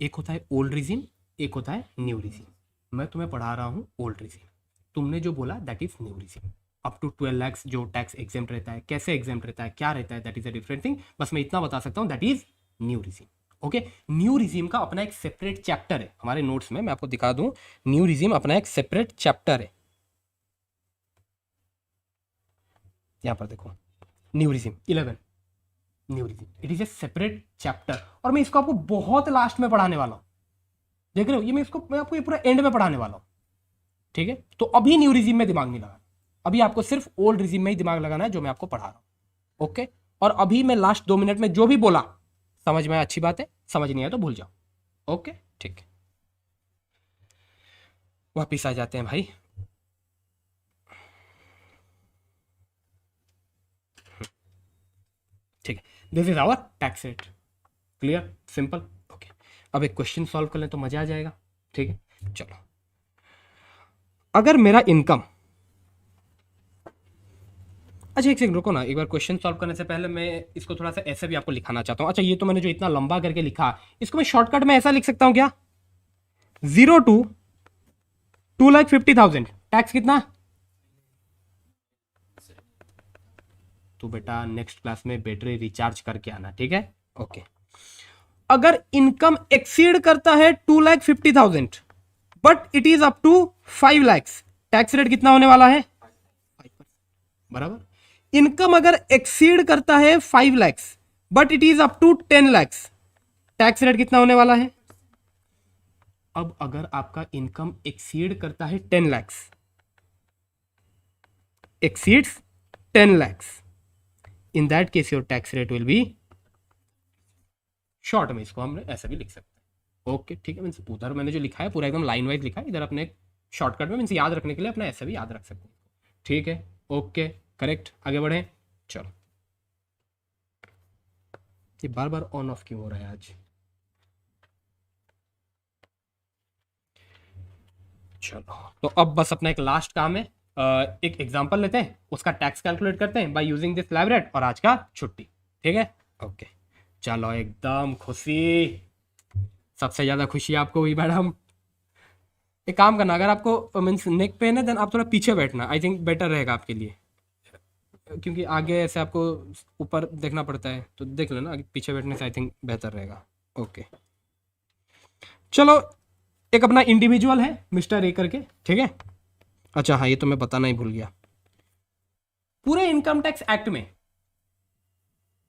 एक होता है ओल्ड रिजीम, एक होता है न्यू रिजीम। मैं तुम्हें पढ़ा रहा हूं ओल्ड रिजीम, तुमने जो बोला that is new regime. Up to 12 lakhs जो टैक्स एग्जेम्प्ट रहता है, कैसे एग्जेम्प्ट रहता है, क्या रहता है, that is a different thing. बस मैं इतना बता सकता हूं that is new regime. Okay, new regime का अपना एक सेपरेट चैप्टर है हमारे नोट्स में, मैं आपको दिखा दूं। न्यू रिजीम अपना एक सेपरेट चैप्टर है, यहां पर देखो, new regime 11, new regime, it is A separate chapter, और मैं इसको आपको बहुत लास्ट में पढ़ाने वाला हूं। देख रहे हो, ये मैं आपको ये पूरा एंड में पढ़ाने वाला हूं, ठीक है। तो अभी न्यू रिजीम में दिमाग नहीं लगाना, अभी आपको सिर्फ ओल्ड रिजीम में ही दिमाग लगाना है जो मैं आपको पढ़ा रहा हूं। ओके, और अभी मैं लास्ट 2 मिनट में जो भी बोला समझ में, अच्छी बात है, समझ नहीं आया तो भूल जाओ। ओके, ठीक है, वापिस आ जाते हैं भाई। ठीक है, this is our tax rate. Clear, simple. Okay, अब एक क्वेश्चन सॉल्व कर लें तो मजा आ जाएगा, ठीक है। चलो, अगर मेरा इनकम, अच्छा एक सेकंड रुको ना, एक बार क्वेश्चन सॉल्व करने से पहले मैं इसको थोड़ा सा ऐसे भी आपको लिखाना चाहता हूँ। अच्छा, ये तो मैंने जो इतना लंबा करके लिखा, इसको मैं शॉर्टकट में ऐसा लिख सकता हूँ क्या? 0 to 2,50,000 टैक्स कितना? तो बेटा नेक्स्ट क्लास में बैटरी रिचार्ज करके आना, ठीक है। ओके, अगर इनकम एक्सीड करता है 2,50,000 but it is up to 5 lakhs, tax rate कितना होने वाला है? 5%, बराबर। इनकम अगर एक्सीड करता है 5 lakhs but it is up to 10 lakhs, tax rate कितना होने वाला है? अब अगर आपका इनकम एक्सीड करता है 10 lakhs, exceeds 10 lakhs, in that case your tax rate will be, short में इसको हमने ऐसे भी लिख सकते हैं। ओके ठीक है, मीन्स उधर मैंने जो लिखा है पूरा एकदम लाइन वाइज लिखा है, इधर अपने शॉर्टकट में मीन्स याद रखने के लिए अपना ऐसे भी याद रख सकते हैं। ठीक है, ओके करेक्ट, आगे बढ़े। चलो, ये बार बार ऑन ऑफ क्यों हो रहा है आज? चलो, तो अब बस अपना एक लास्ट काम है, एक एग्जांपल लेते हैं, उसका टैक्स कैलकुलेट करते हैं बाय यूजिंग दिस लाइव, और आज का छुट्टी। ठीक है, ओके चलो, एकदम खुशी, सबसे ज्यादा खुशी आपको हुई मैडम। एक काम करना, अगर आपको मीन्स नेक पेन है देन आप थोड़ा पीछे बैठना, आई थिंक बेटर रहेगा आपके लिए, क्योंकि आगे ऐसे आपको ऊपर देखना पड़ता है, तो देख लेना आगे पीछे बैठने से आई थिंक बेहतर रहेगा। ओके चलो, एक अपना इंडिविजुअल है मिस्टर ए करके, ठीक है। अच्छा हाँ, ये तो मैं बताना ही भूल गया, पूरे इनकम टैक्स एक्ट में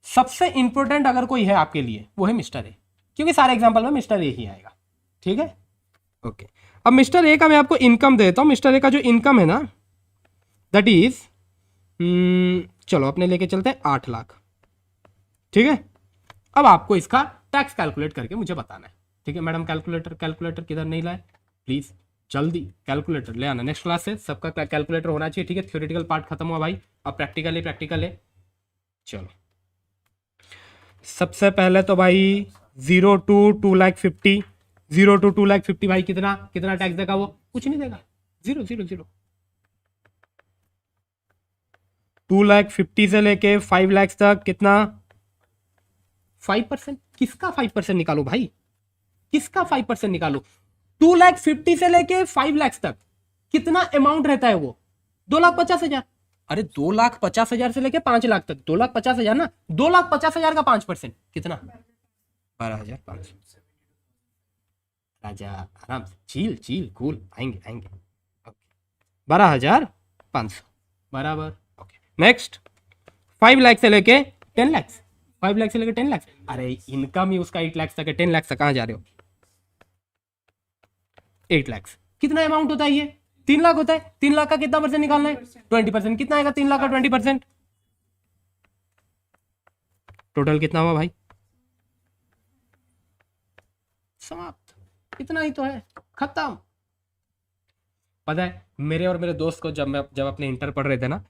सबसे इंपॉर्टेंट अगर कोई है आपके लिए वो है मिस्टर ए, क्योंकि सारे एग्जांपल में मिस्टर ए ही आएगा। ठीक है, ओके। अब मिस्टर ए का मैं आपको इनकम देता हूं। मिस्टर ए का जो इनकम है ना, दैट इज चलो अपने लेके चलते हैं 8 लाख। ठीक है, अब आपको इसका टैक्स कैलकुलेट करके मुझे बताना है। ठीक है मैडम, कैलकुलेटर किधर नहीं लाए, प्लीज जल्दी कैलकुलेटर ले आना। नेक्स्ट क्लास से सबका कैलकुलेटर होना चाहिए। ठीक है, थ्योरेटिकल पार्ट खत्म हुआ भाई, अब प्रैक्टिकल है। चलो, सबसे पहले तो भाई 0 to 2,50,000, 0 to 2,50,000 भाई कितना टैक्स देगा वो? कुछ नहीं देगा, 0। 2,50,000 से लेके 5 लाख तक कितना? 5%। किसका 5% निकालो भाई, किसका 5% निकालो? 2,50,000 से लेके 5 लाख तक कितना अमाउंट रहता है वो? 2,50,000। अरे 2,50,000 से लेके 5 लाख तक, 2,50,000 ना, 2,50,000 का 5% कितना? 12,500। राजा आराम से, चील कूल, आएंगे। 12,500 बराबर। ओके नेक्स्ट, 5 लाख से लेके 10 लाख, 5 लाख से लेके 10 लाख। अरे इनकम ही उसका 8 लाख तक है, 10 लाख तक कहां जा रहे हो? 8 लाख कितना अमाउंट होता है ये? 3 लाख होता है। 3 लाख का कितना परसेंट निकालना है? 20%। कितना आएगा 3 लाख का 20%? टोटल कितना हुआ भाई? समाप्त। इतना ही तो है, खत्म। पता है मेरे और मेरे दोस्त को जब अपने इंटर पढ़ रहे थे ना,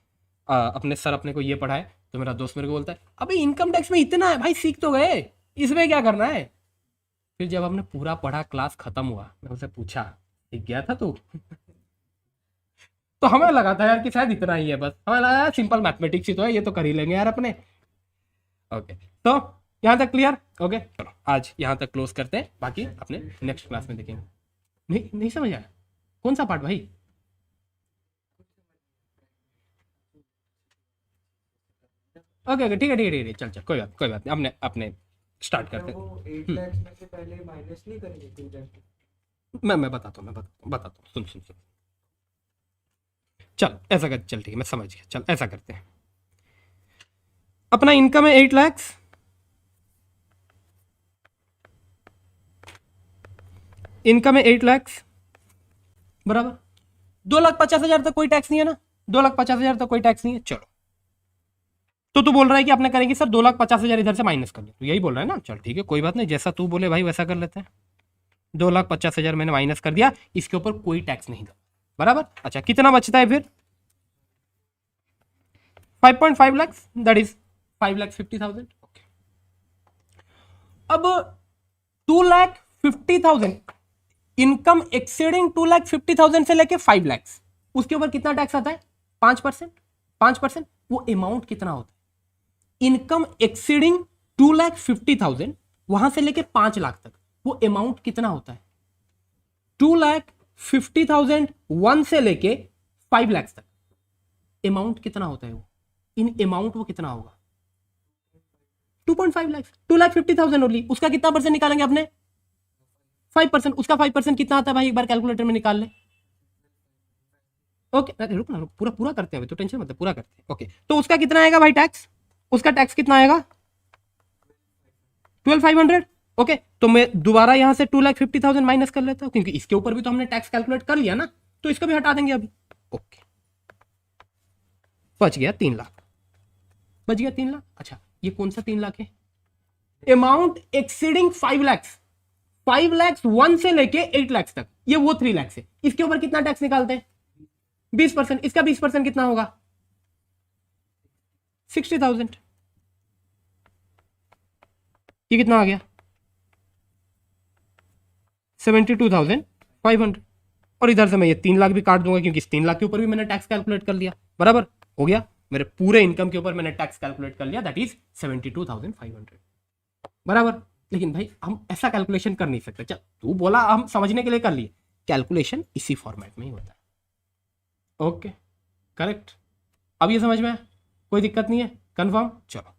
अपने सर अपने को ये पढ़ाए, तो मेरा दोस्त मेरे को बोलता है अबे इनकम टैक्स में इतना है भाई, सीख तो गए, इसमें क्या करना है? फिर जब हमने पूरा पढ़ा, क्लास खत्म हुआ, मैं उससे पूछा सीख गया था तू? तो हमें लगा था यार कि शायद इतना ही है, बस हमें लगा यार सिंपल मैथमेटिक्स ही तो है, ये तो कर ही लेंगे यार अपने। ओके, तो यहाँ तक क्लियर? ओके चलो, आज यहाँ तक क्लोज करते हैं, बाकी अपने नेक्स्ट क्लास में देखेंगे। नहीं समझ आया? कौन सा पार्ट भाई? ओके ठीक है, चल कोई बात नहीं, अपने स्टार्ट करते हैं। वो 8 लाख में से पहले माइनस नहीं करेंगे 2 लाख? मैं बताता हूँ, सुन। चल ऐसा कर, चल ठीक है मैं समझ गया, चल ऐसा करते हैं। अपना इनकम है 8 लाख, इनकम है 8 लाख बराबर। 2,50,000 तक कोई टैक्स नहीं है ना, 2,50,000 तक कोई टैक्स नहीं है। चलो, तो तू बोल रहा है कि आपने करेंगे सर 2,50,000 इधर से माइनस कर ले, तो यही बोल रहा है ना? चल ठीक है, कोई बात नहीं, जैसा तू बोले भाई वैसा कर लेते हैं। 2,50,000 मैंने माइनस कर दिया, इसके ऊपर कोई टैक्स नहीं था बराबर। अच्छा कितना बचता है फिर? 5.5 लाख, दैट इज 5,50,000। ओके, अब 2,50,000 इनकम एक्सीडिंग 2,50,000 से लेके 5 लाख, उसके ऊपर कितना टैक्स आता है? 5%। वो अमाउंट कितना होता है? इनकम एक्सीडिंग 2,50,000 वहां से लेके 5 लाख तक, वो अमाउंट कितना होता है? 2,50,000 1 से लेके 5 लाख तक अमाउंट कितना होता है? वो इन अमाउंट वो कितना होगा? 2.5 लाख। 2,50,000 ओनली, उसका कितना परसेंट निकालेंगे अपने? 5%। उसका 5% कितना आता है भाई? एक बार कैलकुलेटर में निकाल ले। ओके रुक ना, पूरा करते हैं, तो टेंशन मत, पूरा करते हैं। ओके, तो उसका कितना आएगा भाई टैक्स? उसका टैक्स कितना आएगा? 12,500। ओके, तो मैं दोबारा यहां से 2,50,000 माइनस कर लेता हूं, क्योंकि इसके ऊपर भी तो हमने टैक्स कैलकुलेट कर लिया ना, तो इसको भी हटा देंगे अभी। ओके, बच गया 3 लाख, बच गया 3 लाख। अच्छा, ये कौन सा 3 लाख है? अमाउंट एक्सीडिंग 5 lakhs, 5 lakhs 1 से लेके 8 lakhs तक, ये वो 3 lakhs है। इसके ऊपर कितना टैक्स निकालते हैं? 20%। इसका 20% कितना होगा? 60,000। ये कितना आ गया? 72,500। और इधर से मैं ये 3 लाख भी काट दूंगा क्योंकि इस 3 लाख के ऊपर भी मैंने टैक्स कैलकुलेट कर लिया। बराबर हो गया, मेरे पूरे इनकम के ऊपर मैंने टैक्स कैलकुलेट कर लिया, दैट इज 72,500। बराबर। लेकिन भाई हम ऐसा कैलकुलेशन कर नहीं सकते। चल तू बोला हम समझने के लिए कर लिए, कैलकुलेशन इसी फॉर्मेट में ही होता है। Okay correct. अब ये समझ में आया? कोई दिक्कत नहीं है? कंफर्म? चलो